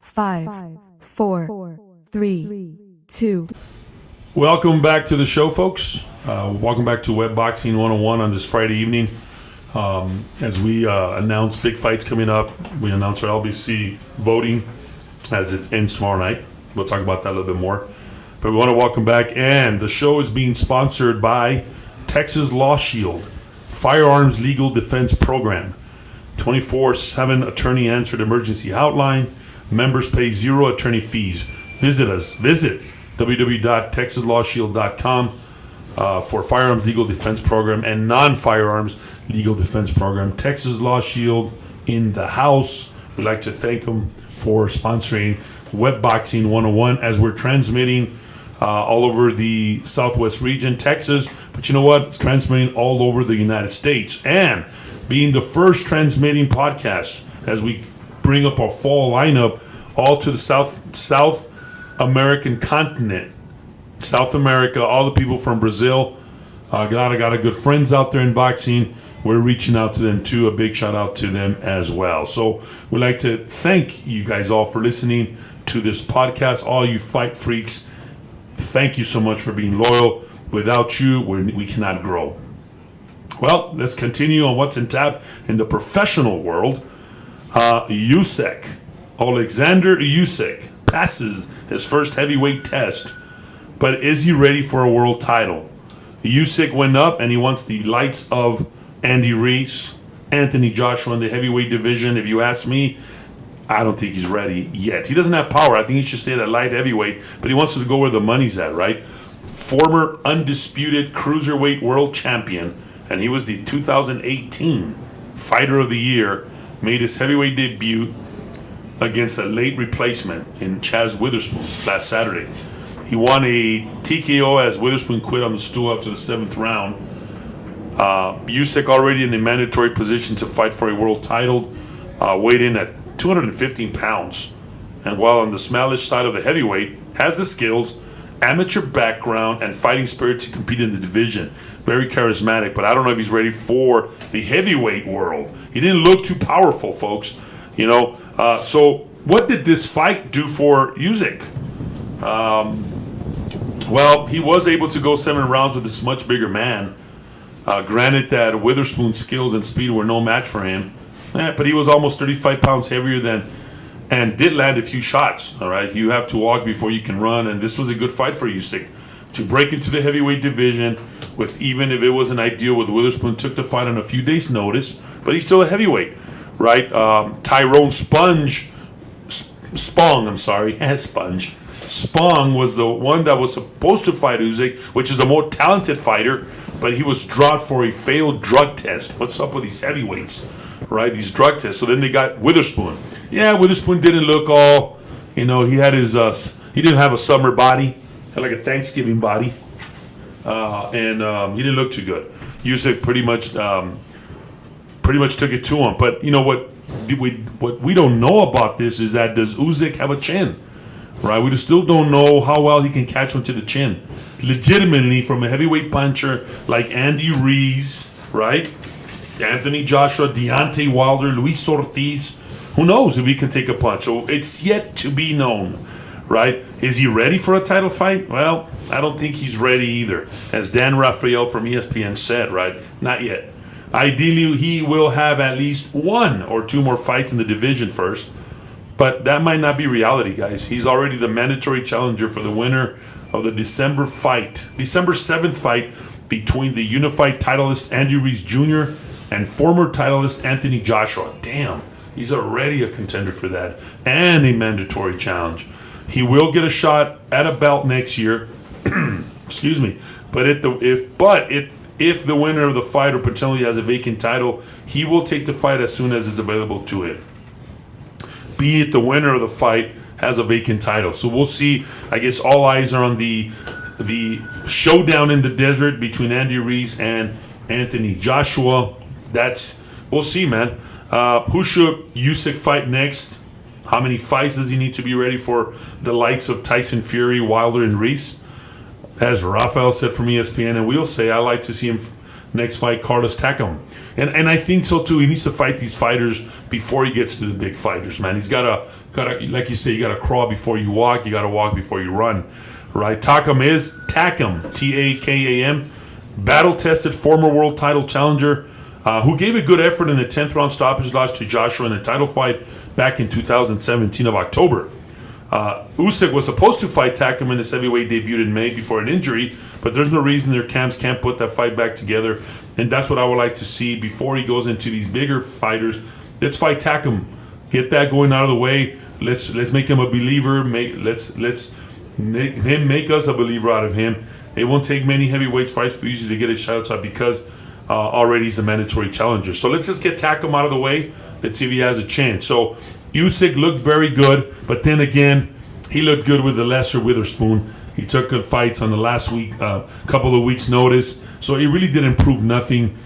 [SPEAKER 1] 5, 4, 3, 2.
[SPEAKER 2] Welcome back to the show, folks. Welcome back to Web Boxing 101 on this Friday evening. As we announce big fights coming up, we announce our LBC voting as it ends tomorrow night. We'll talk about that a little bit more. But we want to welcome back, and the show is being sponsored by Texas Law Shield, Firearms Legal Defense Program, 24/7 attorney answered emergency hotline. Members pay zero attorney fees. Visit www.texaslawshield.com for Firearms Legal Defense Program and non-firearms legal defense program. Texas Law Shield in the house. We'd like to thank them for sponsoring Web Boxing 101 as we're transmitting all over the Southwest region, Texas, but you know what? It's transmitting all over the United States, and being the first transmitting podcast as we bring up our fall lineup all to the South American continent. South America, all the people from Brazil. I got a good friends out there in boxing. We're reaching out to them too. A big shout out to them as well. So we'd like to thank you guys all for listening to this podcast. All you fight freaks, thank you so much for being loyal. Without you, we cannot grow. Well, let's continue on what's in tap in the professional world. Usyk, Alexander Usyk, passes his first heavyweight test, but is he ready for a world title? Usyk went up and he wants the likes of Andy Ruiz, Anthony Joshua in the heavyweight division. If you ask me, I don't think he's ready yet. He doesn't have power. I think he should stay at light heavyweight, but he wants to go where the money's at, right? Former undisputed cruiserweight world champion, and he was the 2018 Fighter of the Year, made his heavyweight debut against a late replacement in Chaz Witherspoon last Saturday. He won a TKO as Witherspoon quit on the stool after the 7th round. Usyk already in a mandatory position to fight for a world title, weighed in at 215 pounds. And while on the smallish side of the heavyweight, has the skills, amateur background, and fighting spirit to compete in the division. Very charismatic, but I don't know if he's ready for the heavyweight world. He didn't look too powerful, folks. You know, so what did this fight do for Usyk? Well, he was able to go 7 rounds with this much bigger man. Granted that Witherspoon's skills and speed were no match for him, but he was almost 35 pounds heavier than, and did land a few shots. All right, you have to walk before you can run, and this was a good fight for Usyk to break into the heavyweight division. With even if it wasn't ideal, with Witherspoon took the fight on a few days' notice, but he's still a heavyweight, right? Tyrone Spong was the one that was supposed to fight Usyk, which is a more talented fighter, but he was dropped for a failed drug test. What's up with these heavyweights, right? These drug tests. So then they got Witherspoon. Yeah, Witherspoon didn't look all, he had his, he didn't have a summer body, had like a Thanksgiving body, and he didn't look too good. Usyk pretty much took it to him. But you know what we don't know about this is that, does Usyk have a chin? Right, we still don't know how well he can catch one to the chin. Legitimately, from a heavyweight puncher like Andy Ruiz, right? Anthony Joshua, Deontay Wilder, Luis Ortiz. Who knows if he can take a punch? So it's yet to be known, right? Is he ready for a title fight? Well, I don't think he's ready either. As Dan Rafael from ESPN said, right? Not yet. Ideally, he will have at least 1 or 2 more fights in the division first. But that might not be reality, guys. He's already the mandatory challenger for the winner of the December 7th fight between the unified titleist Andy Ruiz Jr. and former titleist Anthony Joshua. Damn, he's already a contender for that, and a mandatory challenge. He will get a shot at a belt next year. Excuse me. But if the winner of the fight or potentially has a vacant title, he will take the fight as soon as it's available to him. Be it the winner of the fight has a vacant title. So we'll see. I guess all eyes are on the showdown in the desert between Andy Ruiz and Anthony Joshua. We'll see, man. Who should Usyk fight next? How many fights does he need to be ready for the likes of Tyson Fury, Wilder, and Ruiz? As Rafael said from ESPN, and we'll say, I like to see him Next fight, Carlos Takam. And I think so too. He needs to fight these fighters before he gets to the big fighters, man. He's gotta like you say, you gotta crawl before you walk. You gotta walk before you run, right? Takam, Takam, battle-tested former world title challenger, who gave a good effort in the 10th round stoppage loss to Joshua in a title fight back in 2017 of October. Usyk was supposed to fight Takam in his heavyweight debut in May before an injury, but there's no reason their camps can't put that fight back together, and that's what I would like to see before he goes into these bigger fighters. Let's fight Takam, get that going out of the way. Let's make him a believer. Let's make us a believer out of him. It won't take many heavyweight fights for Usyk to get his shout out because already he's a mandatory challenger. So let's just get Takam out of the way. Let's see if he has a chance. So Usyk looked very good, but then again, he looked good with the lesser Witherspoon. He took good fights on the last week, couple of weeks' notice, so he really didn't prove nothing.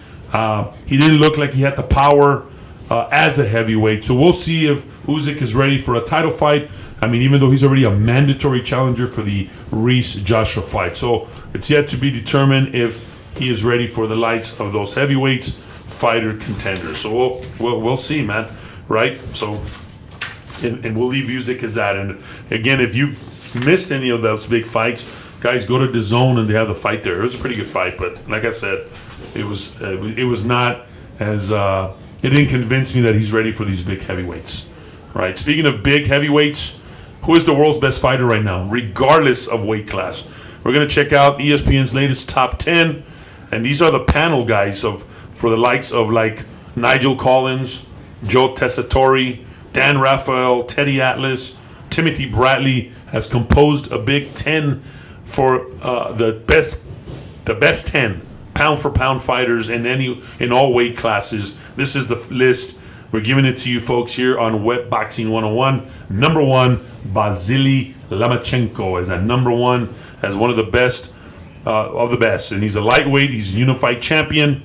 [SPEAKER 2] He didn't look like he had the power as a heavyweight. So we'll see if Usyk is ready for a title fight. I mean, even though he's already a mandatory challenger for the Reese-Joshua fight. So it's yet to be determined if he is ready for the likes of those heavyweights fighter contenders. So we'll see, man. Right? So, and we'll leave Usyk as that. And again, if you missed any of those big fights, guys, go to DAZN and they have the fight there. It was a pretty good fight, but like I said, it was not as it didn't convince me that he's ready for these big heavyweights. Right? Speaking of big heavyweights, who is the world's best fighter right now, regardless of weight class? We're gonna check out ESPN's latest top 10, and these are the panel guys for the likes of like Nigel Collins, Joe Tessitore, Dan Rafael, Teddy Atlas, Timothy Bradley has composed a Big Ten for the best 10 pound for pound fighters in all weight classes. This is the list. We're giving it to you folks here on Wet Boxing 101. Number one, Vasily Lomachenko is at number one, as one of the best of the best, and he's a lightweight. He's a unified champion.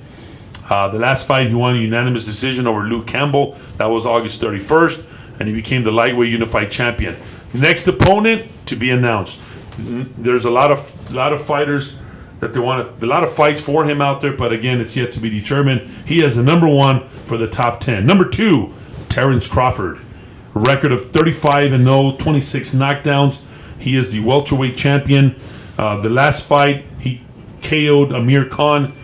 [SPEAKER 2] The last fight, he won a unanimous decision over Luke Campbell. That was August 31st, and he became the lightweight unified champion. Next opponent to be announced. There's a lot of fighters that they want, a lot of fights for him out there, but again, it's yet to be determined. He has the number one for the top 10. Number two, Terence Crawford. Record of 35-0, 26 knockdowns. He is the welterweight champion. The last fight, he KO'd Amir Khan.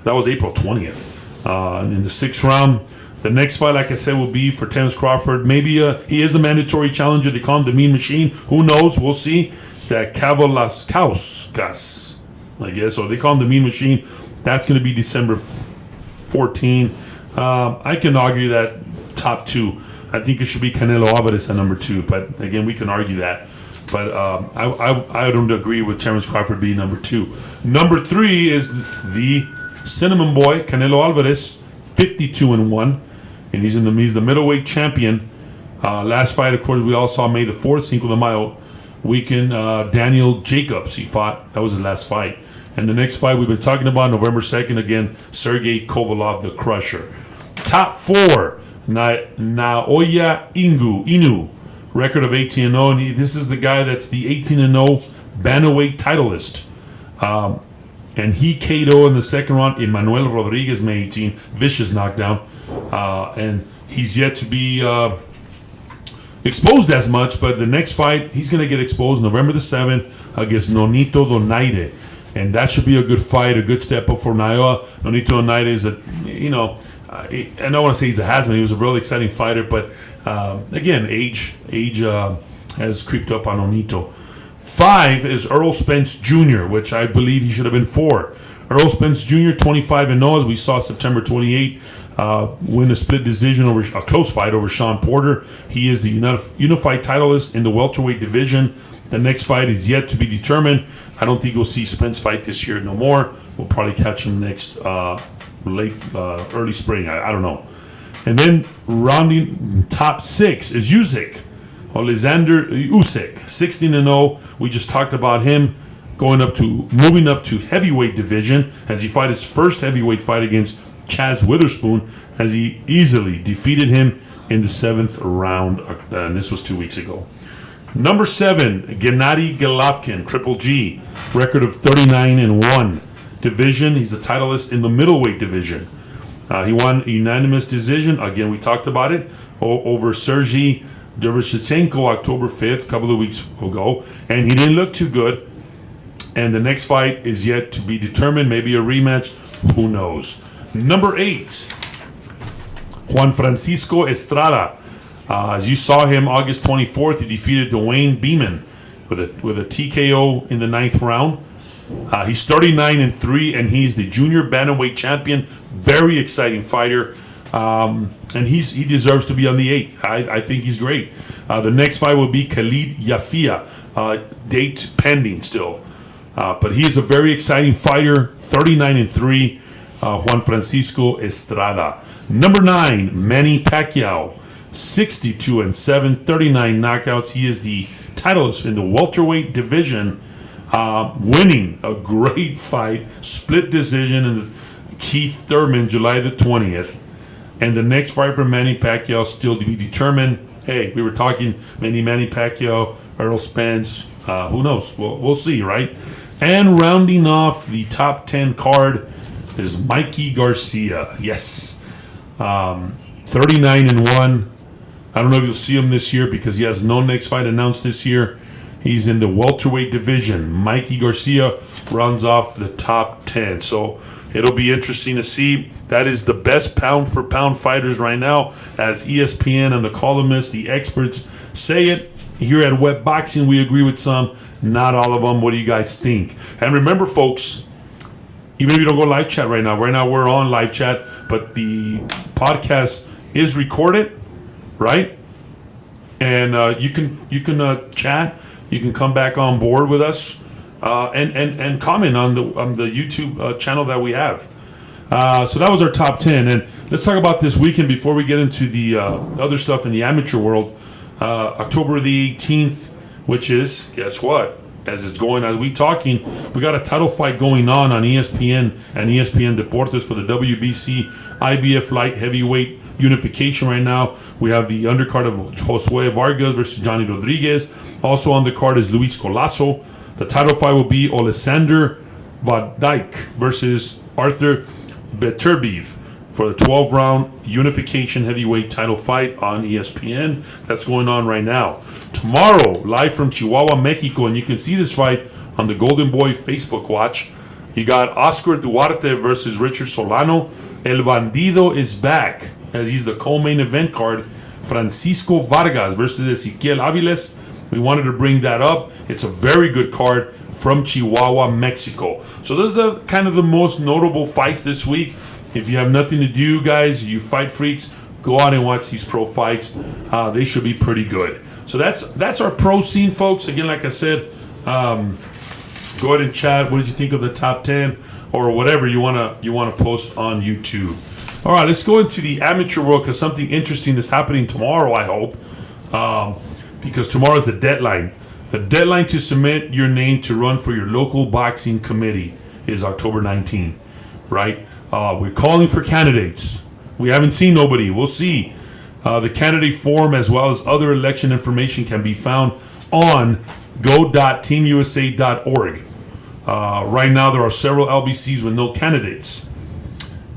[SPEAKER 2] That was April 20th. In the 6th round. The next fight, like I said, will be for Terence Crawford. Maybe he is a mandatory challenger. They call him the Mean Machine. Who knows? We'll see. That Kavaliauskas, I guess. So they call him the Mean Machine. That's going to be December 14. I can argue that top two. I think it should be Canelo Alvarez at number two. But again, we can argue that. But I don't agree with Terence Crawford being number two. Number three is the Cinnamon Boy, Canelo Alvarez, 52-1, and he's the middleweight champion. Last fight, of course, we all saw May the 4th, Cinco de Mayo weekend. Daniel Jacobs, he fought. That was his last fight. And the next fight we've been talking about, November 2nd, again, Sergey Kovalev, the Crusher. Top four, Naoya Inu, record of 18-0, and this is the guy that's the 18-0 bantamweight titleist. And he KO in the second round Emmanuel Rodriguez, May 18, vicious knockdown. And he's yet to be exposed as much, but the next fight, he's going to get exposed November the 7th against Nonito Donaire. And that should be a good fight, a good step up for Naoya. Nonito Donaire is I don't want to say he's a has-been. He was a really exciting fighter, but again, age has creeped up on Nonito. 5 is Earl Spence Jr., which I believe he should have been 4. Earl Spence Jr., 25-0, as we saw September 28, win a split decision over a close fight over Sean Porter. He is the unified titleist in the welterweight division. The next fight is yet to be determined. I don't think we'll see Spence fight this year no more. We'll probably catch him next early spring. I don't know. And then rounding top 6 is Usyk. Alexander Usyk, 16-0. We just talked about him moving up to heavyweight division as he fought his first heavyweight fight against Chaz Witherspoon, as he easily defeated him in the 7th round. And this was 2 weeks ago. Number 7, Gennady Golovkin, Triple G, record of 39-1. division. He's a titleist in the middleweight division. He won a unanimous decision. Again, we talked about it over Sergey Derevyanchenko October 5th, a couple of weeks ago, and he didn't look too good. And the next fight is yet to be determined. Maybe a rematch. Who knows? Number 8, Juan Francisco Estrada. As you saw him August 24th, he defeated Dwayne Beeman with a TKO in the 9th round. He's 39-3, and he's the junior bantamweight champion. Very exciting fighter, and he deserves to be on the 8th. I think he's great. The next fight will be Khalid Yafia, date pending still, but he is a very exciting fighter. 39-3, Juan Francisco Estrada. Number 9, Manny Pacquiao, 62-7, 39 knockouts. He is the titleist in the welterweight division. Winning a great fight, split decision in Keith Thurman, July the 20th. And the next fight for Manny Pacquiao still to be determined. Hey, we were talking Manny Pacquiao, Errol Spence. Who knows? We'll see, right? And rounding off the top 10 card is Mikey Garcia. Yes. 39-1. I don't know if you'll see him this year because he has no next fight announced this year. He's in the welterweight division. Mikey Garcia runs off the top 10. So it'll be interesting to see. That is the best pound-for-pound fighters right now, as ESPN and the columnists, the experts say it. Here at Web Boxing, we agree with some, not all of them. What do you guys think? And remember, folks, even if you don't go live chat right now we're on live chat, but the podcast is recorded, right? And you can chat. You can come back on board with us and comment on the YouTube channel that we have. So that was our top 10. And let's talk about this weekend before we get into the other stuff in the amateur world. October the 18th, which is, guess what? As we talking, we got a title fight going on ESPN and ESPN Deportes for the WBC IBF light heavyweight unification right now. We have the undercard of Josue Vargas versus Johnny Rodriguez. Also on the card is Luis Colasso. The title fight will be Alexander Vadijk versus Arthur Beterbiev for the 12-round unification heavyweight title fight on ESPN. That's going on right now. Tomorrow, live from Chihuahua, Mexico, and you can see this fight on the Golden Boy Facebook watch. You got Oscar Duarte versus Richard Solano. El Bandido is back, as he's the co-main event card. Francisco Vargas versus Ezequiel Aviles. We wanted to bring that up. It's a very good card from Chihuahua, Mexico. So those are kind of the most notable fights this week. If you have nothing to do, guys, you fight freaks, go out and watch these pro fights. They should be pretty good. So that's our pro scene, folks. Again, like I said, go ahead and chat. What did you think of the top 10 or whatever you wanna post on YouTube? All right, let's go into the amateur world because something interesting is happening tomorrow, I hope. Because tomorrow is the deadline. The deadline to submit your name to run for your local boxing committee is October 19th, right? We're calling for candidates. We haven't seen nobody. We'll see. The candidate form as well as other election information can be found on go.teamusa.org. Right now, there are several LBCs with no candidates.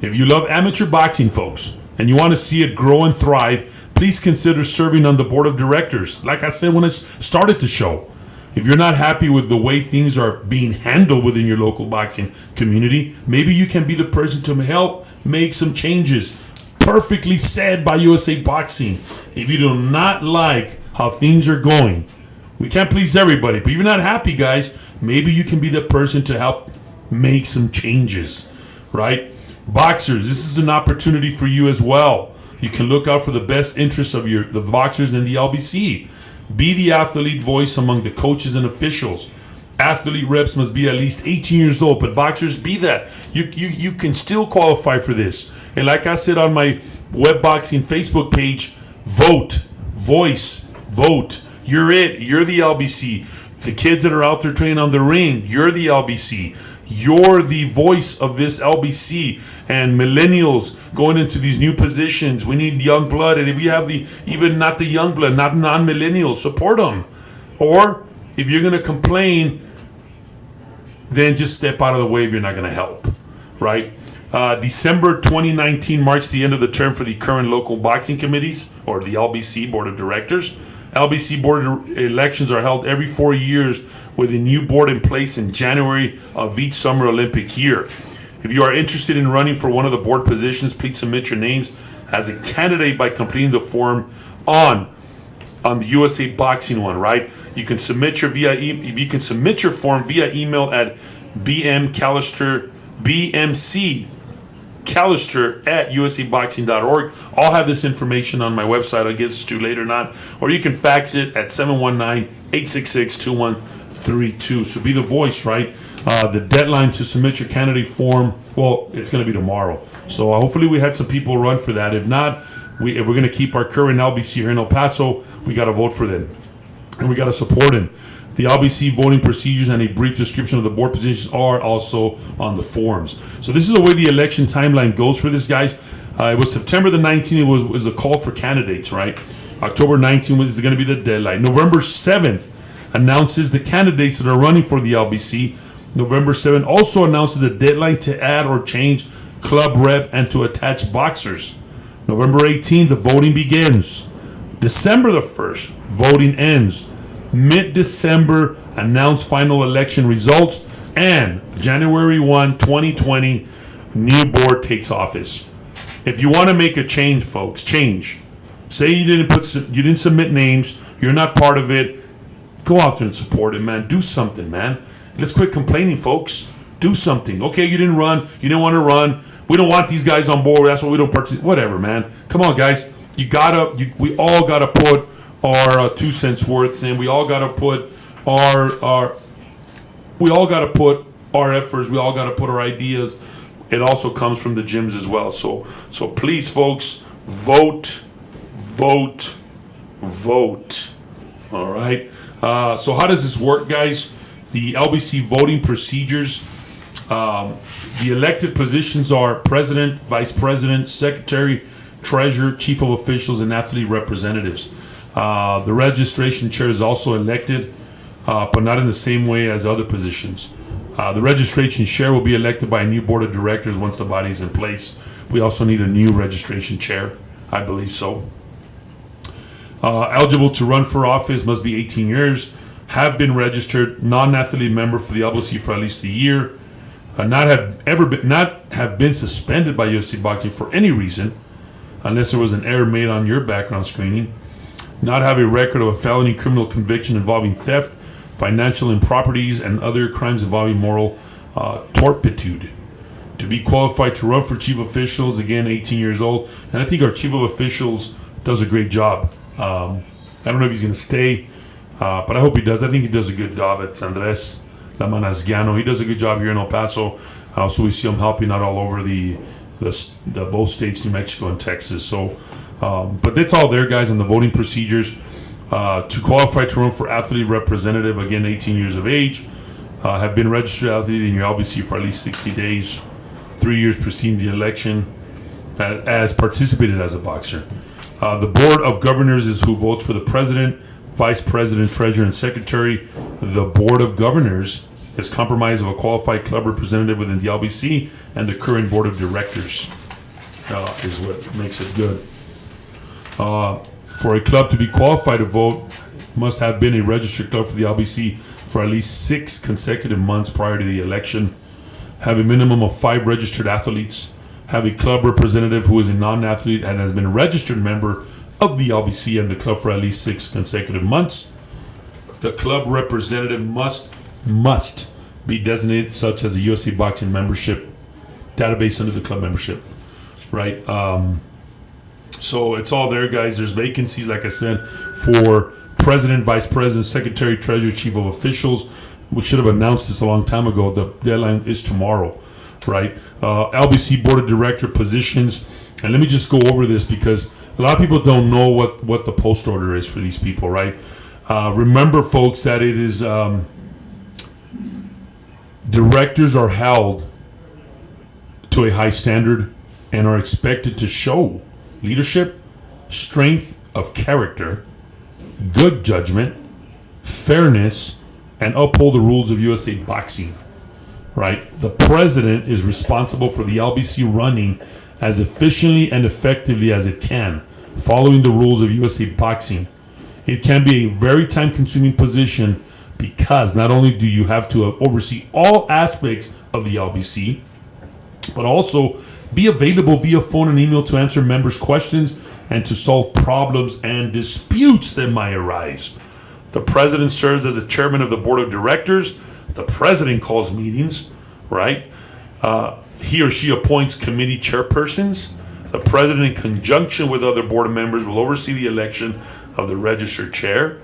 [SPEAKER 2] If you love amateur boxing, folks, and you want to see it grow and thrive, please consider serving on the board of directors. Like I said when I started the show, if you're not happy with the way things are being handled within your local boxing community, maybe you can be the person to help make some changes. Perfectly said by USA Boxing. If you do not like how things are going, we can't please everybody, but if you're not happy, guys, maybe you can be the person to help make some changes, right? Boxers, this is an opportunity for you as well. You can look out for the best interests of the boxers in the LBC. Be the athlete voice among the coaches and officials. Athlete reps must be at least 18 years old, but boxers, be that. You can still qualify for this. And like I said on my Web Boxing Facebook page, vote, voice, vote. You're it. You're the LBC. The kids that are out there training on the ring, you're the LBC. You're the voice of this LBC. And millennials going into these new positions, we need young blood. And if you have even not the young blood, not non-millennials, support them. Or if you're going to complain, then just step out of the way if you're not going to help, right? December 2019 marks the end of the term for the current local boxing committees, or the LBC Board of Directors. LBC Board elections are held every 4 years with a new board in place in January of each Summer Olympic year. If you are interested in running for one of the board positions, please submit your names as a candidate by completing the form on the USA Boxing one, right? You can submit your form via email at bmcallister@usaboxing.org. I'll have this information on my website. I guess it's too late or not. Or you can fax it at 719-866-2132. So be the voice, right? The deadline to submit your candidate form, well, it's going to be tomorrow. So hopefully we had some people run for that. If not, if we're going to keep our current LBC here in El Paso, we got to vote for them. And we got to support him. The LBC voting procedures and a brief description of the board positions are also on the forms. So this is the way the election timeline goes for this, guys. It was September the 19th. It was a call for candidates, right? October 19th is going to be the deadline. November 7th announces the candidates that are running for the LBC. November 7th also announces the deadline to add or change club rep and to attach boxers. November 18th, the voting begins. December the 1st, voting ends. Mid-December, announce final election results. And January 1, 2020, new board takes office. If you want to make a change, folks, change. Say you didn't submit names, you're not part of it. Go out there and support it, man. Do something, man. Let's quit complaining, folks. Do something. Okay, you didn't run. You didn't want to run. We don't want these guys on board. That's why we don't participate. Whatever, man. Come on, guys. We all gotta put our 2 cents worth in. We all gotta put our efforts. We all gotta put our ideas. It also comes from the gyms as well. So please, folks, vote. All right. So how does this work, guys? The LBC voting procedures. The elected positions are president, vice president, secretary, treasurer, chief of officials, and athlete representatives. The registration chair is also elected, but not in the same way as other positions. The registration chair will be elected by a new board of directors once the body is in place. We also need a new registration chair. I believe so. Eligible to run for office must be 18 years, have been registered non-athlete member for the LBC for at least a year, not have been suspended by UFC Boxing for any reason, unless there was an error made on your background screening, not have a record of a felony criminal conviction involving theft, financial improprieties, and other crimes involving moral turpitude. To be qualified to run for chief officials, again, 18 years old. And I think our chief of officials does a great job. I don't know if he's going to stay, but I hope he does. I think he does a good job at Andres Lamanasgiano. He does a good job here in El Paso. So we see him helping out all over the both states, New Mexico and Texas. So, but that's all there, guys, on the voting procedures. To qualify to run for athlete representative, again, 18 years of age, have been registered athlete in your LBC for at least 60 days, 3 years preceding the election, as participated as a boxer. The board of governors is who votes for the president, vice president, treasurer, and secretary. The board of governors is comprised of a qualified club representative within the LBC and the current board of directors is what makes it good. For a club to be qualified to vote, must have been a registered club for the LBC for at least 6 consecutive months prior to the election, have a minimum of 5 registered athletes, have a club representative who is a non-athlete and has been a registered member of the LBC and the club for at least 6 consecutive months. The club representative must be designated such as a UFC Boxing membership database under the club membership, right? So it's all there, guys. There's vacancies, like I said, for president, vice president, secretary, treasurer, chief of officials. We should have announced this a long time ago. The deadline is tomorrow, right? LBC board of director positions. And let me just go over this because a lot of people don't know what the post order is for these people, right? Remember, folks, that it is directors are held to a high standard and are expected to show leadership, strength of character, good judgment, fairness, and uphold the rules of USA Boxing. right? The president is responsible for the LBC running as efficiently and effectively as it can, following the rules of USA Boxing. It can be a very time-consuming position because not only do you have to oversee all aspects of the LBC, but also be available via phone and email to answer members' questions and to solve problems and disputes that might arise. The president serves as the chairman of the board of directors. The president calls meetings, right? He or she appoints committee chairpersons. The president, in conjunction with other board members, will oversee the election of the registered chair.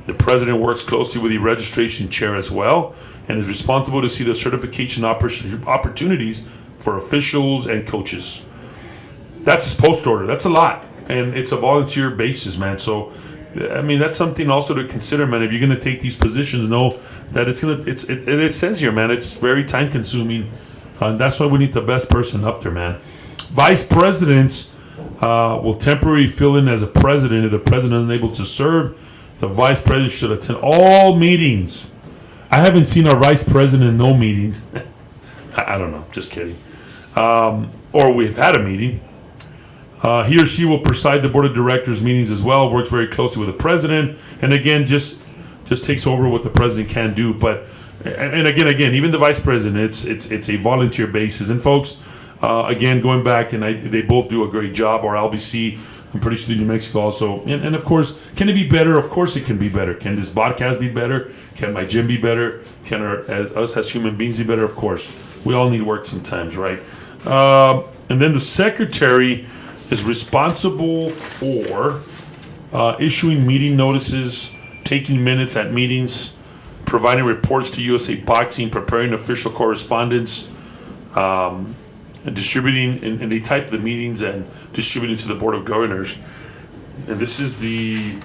[SPEAKER 2] The president works closely with the registration chair as well and is responsible to see the certification opportunities for officials and coaches. That's his post order. That's a lot. And it's a volunteer basis, man. So, I mean, that's something also to consider, man. If you're going to take these positions, know that it says here, man, it's very time consuming. And that's why we need the best person up there, man. Vice presidents will temporarily fill in as a president. If the president isn't able to serve, the vice president should attend all meetings. I haven't seen our vice president in no meetings. I don't know. Just kidding. Or we've had a meeting. He or she will preside the board of directors meetings as well. Works very closely with the president, and again, just takes over what the president can do. But and again, even the vice president, it's a volunteer basis. And folks, again, going back, and they both do a great job. Our LBC, I'm pretty sure New Mexico also, and of course, can it be better? Of course, it can be better. Can this podcast be better? Can my gym be better? Can us as human beings be better? Of course, we all need work sometimes, right? And then the secretary is responsible for issuing meeting notices, taking minutes at meetings, providing reports to USA Boxing, preparing official correspondence, and distributing, and they type the meetings and distributing to the Board of Governors. And this is the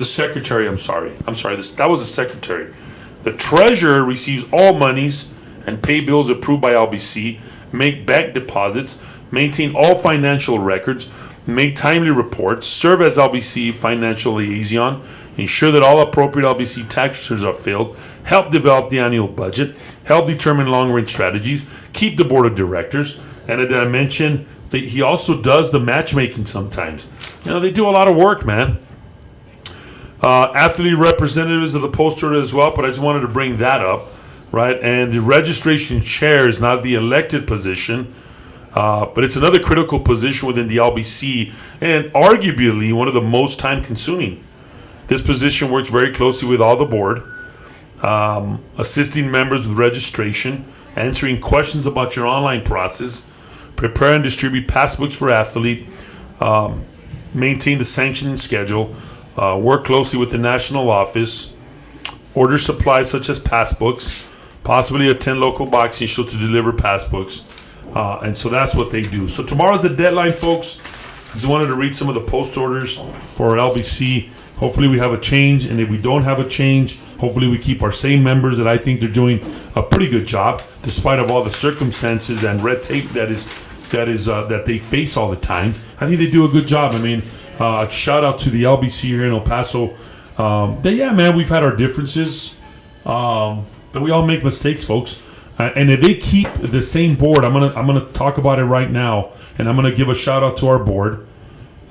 [SPEAKER 2] secretary, that was the secretary. The treasurer receives all monies and pay bills approved by LBC, make bank deposits, maintain all financial records, make timely reports, serve as LBC financial liaison, ensure that all appropriate LBC tax returns are filled, help develop the annual budget, help determine long-range strategies, keep the board of directors, and as I mentioned, he also does the matchmaking sometimes. You know, they do a lot of work, man. Athlete representatives of the post order as well, but I just wanted to bring that up, right? And the registration chair is not the elected position, but it's another critical position within the LBC and arguably one of the most time-consuming. This position works very closely with all the board, assisting members with registration, answering questions about your online process, prepare and distribute passbooks for athlete, maintain the sanctioning schedule, work closely with the national office, order supplies such as passbooks, possibly attend local boxing shows to deliver passbooks. And so that's what they do. So tomorrow's the deadline, folks. I just wanted to read some of the post orders for our LBC. Hopefully we have a change, and if we don't have a change, hopefully we keep our same members that I think they're doing a pretty good job, despite of all the circumstances and red tape that they face all the time. I think they do a good job. I mean, shout out to the LBC here in El Paso. Yeah, man, we've had our differences, but we all make mistakes, folks. And if they keep the same board, I'm gonna talk about it right now, and I'm gonna give a shout out to our board.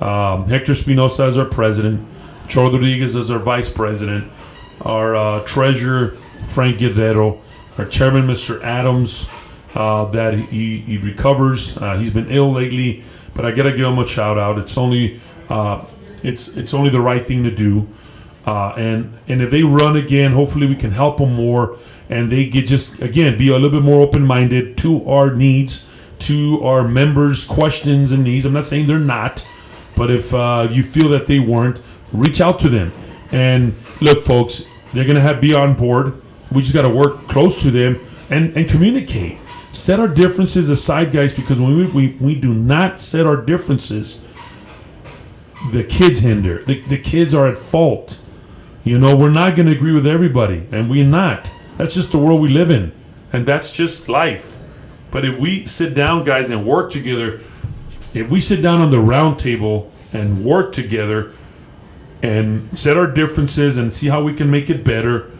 [SPEAKER 2] Hector Espinosa as our president, Joe Rodriguez as our vice president, our treasurer Frank Guerrero, our chairman Mr. Adams. That he recovers. He's been ill lately, but I gotta give him a shout out. It's only the right thing to do. And if they run again, hopefully we can help them more, and they get just again be a little bit more open-minded to our needs, to our members' questions and needs. I'm not saying they're not, but if you feel that they weren't, reach out to them. And look, folks, they're gonna be on board. We just gotta work close to them and communicate. Set our differences aside, guys, because when we do not set our differences, the kids hinder. The kids are at fault. You know, we're not going to agree with everybody, and we're not. That's just the world we live in, and that's just life. But if we sit down, guys, and work together, if we sit down on the round table and work together and set our differences and see how we can make it better,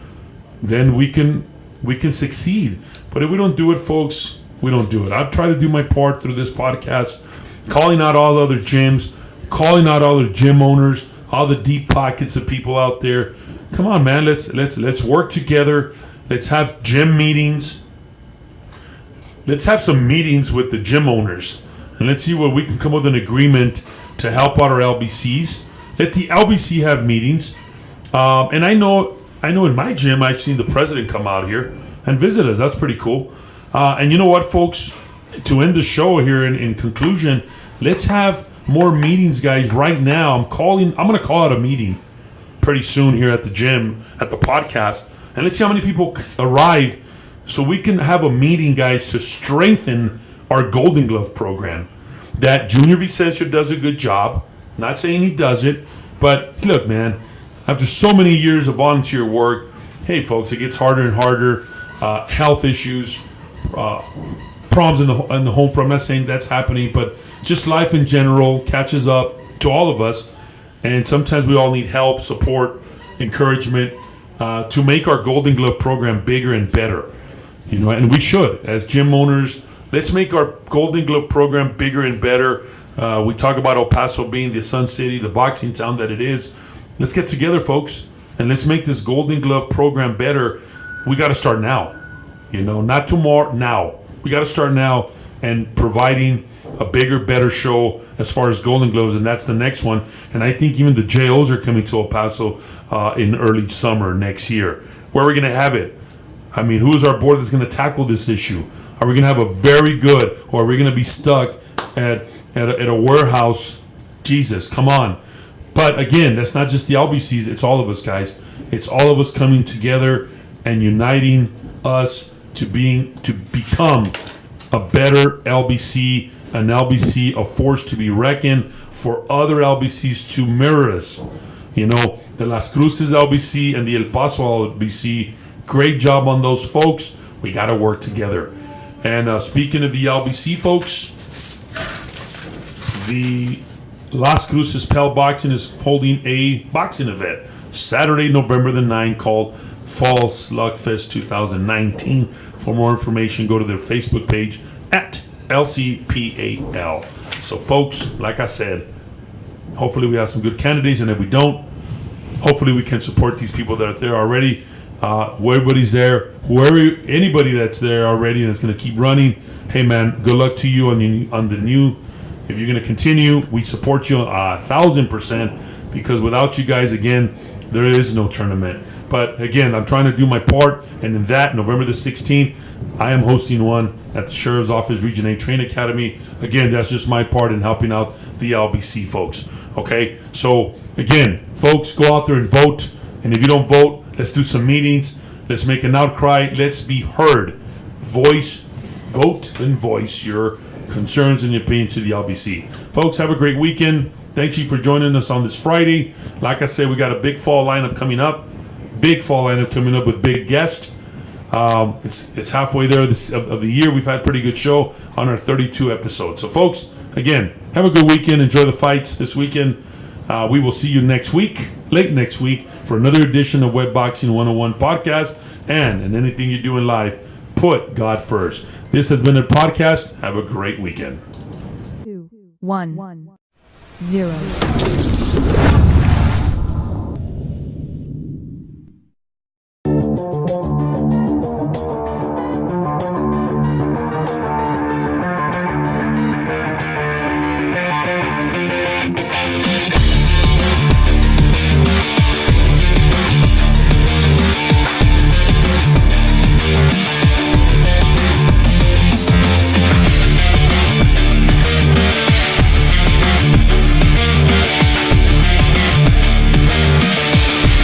[SPEAKER 2] then we can we can succeed. But if we don't do it, folks, we don't do it. I've tried to do my part through this podcast, calling out all the other gyms, calling out all the gym owners, all the deep pockets of people out there. Come on, man, let's work together. Let's have gym meetings. Let's have some meetings with the gym owners, and let's see what we can come with an agreement to help out our LBCs. Let the LBC have meetings. And I know in my gym, I've seen the president come out here and visit us. That's pretty cool. And you know what, folks? To end the show here in conclusion, let's have more meetings, guys. Right now, I'm going to call out a meeting pretty soon here at the gym, at the podcast. And let's see how many people arrive so we can have a meeting, guys, to strengthen our Golden Glove program. That Junior Vicencio does a good job. Not saying he doesn't, but look, man, after so many years of volunteer work, hey, folks, it gets harder and harder. Health issues, problems in the home front. I'm not saying that's happening, but just life in general catches up to all of us. And sometimes we all need help, support, encouragement to make our Golden Glove program bigger and better. And we should, as gym owners, let's make our Golden Glove program bigger and better. We talk about El Paso being the Sun City, the boxing town that it is. Let's get together, folks, and let's make this Golden Glove program better. We got to start now. Not tomorrow, now. We got to start now and providing a bigger, better show as far as Golden Gloves, and that's the next one. And I think even the JOs are coming to El Paso in early summer next year. Where are we going to have it? I mean, who is our board that's going to tackle this issue? Are we going to have a very good, or are we going to be stuck at a warehouse? Jesus, come on. But again, that's not just the LBCs. It's all of us, guys. It's all of us coming together and uniting us to become a better LBC, an LBC, a force to be reckoned for other LBCs to mirror us. The Las Cruces LBC and the El Paso LBC, great job on those folks. We got to work together. And speaking of the LBC folks, the Las Cruces Pale Boxing is holding a boxing event Saturday, November the 9th, called Fall Slugfest 2019. For more information, go to their Facebook page at LCPAL. So, folks, like I said, hopefully we have some good candidates, and if we don't, hopefully we can support these people that are there already. Everybody's there. Anybody that's there already and is going to keep running, hey man, good luck to you on the new. If you're going to continue, we support you 1,000%, because without you guys, again, there is no tournament. But again, I'm trying to do my part, and in that, November the 16th, I am hosting one at the Sheriff's Office Region 8 Train Academy. Again, that's just my part in helping out the LBC folks. Okay, so again, folks, go out there and vote. And if you don't vote, let's do some meetings. Let's make an outcry. Let's be heard. Vote and voice your concerns and your opinion to the LBC. Folks, have a great weekend. Thank you for joining us on this Friday. Like I said, we got a big fall lineup coming up. With big guests. It's halfway there of the year. We've had a pretty good show on our 32 episodes. So, folks, again, have a good weekend. Enjoy the fights this weekend. We will see you late next week, for another edition of Web Boxing 101 podcast. And in anything you do in life, put God first. This has been a podcast. Have a great weekend.
[SPEAKER 1] 2, 1, 0.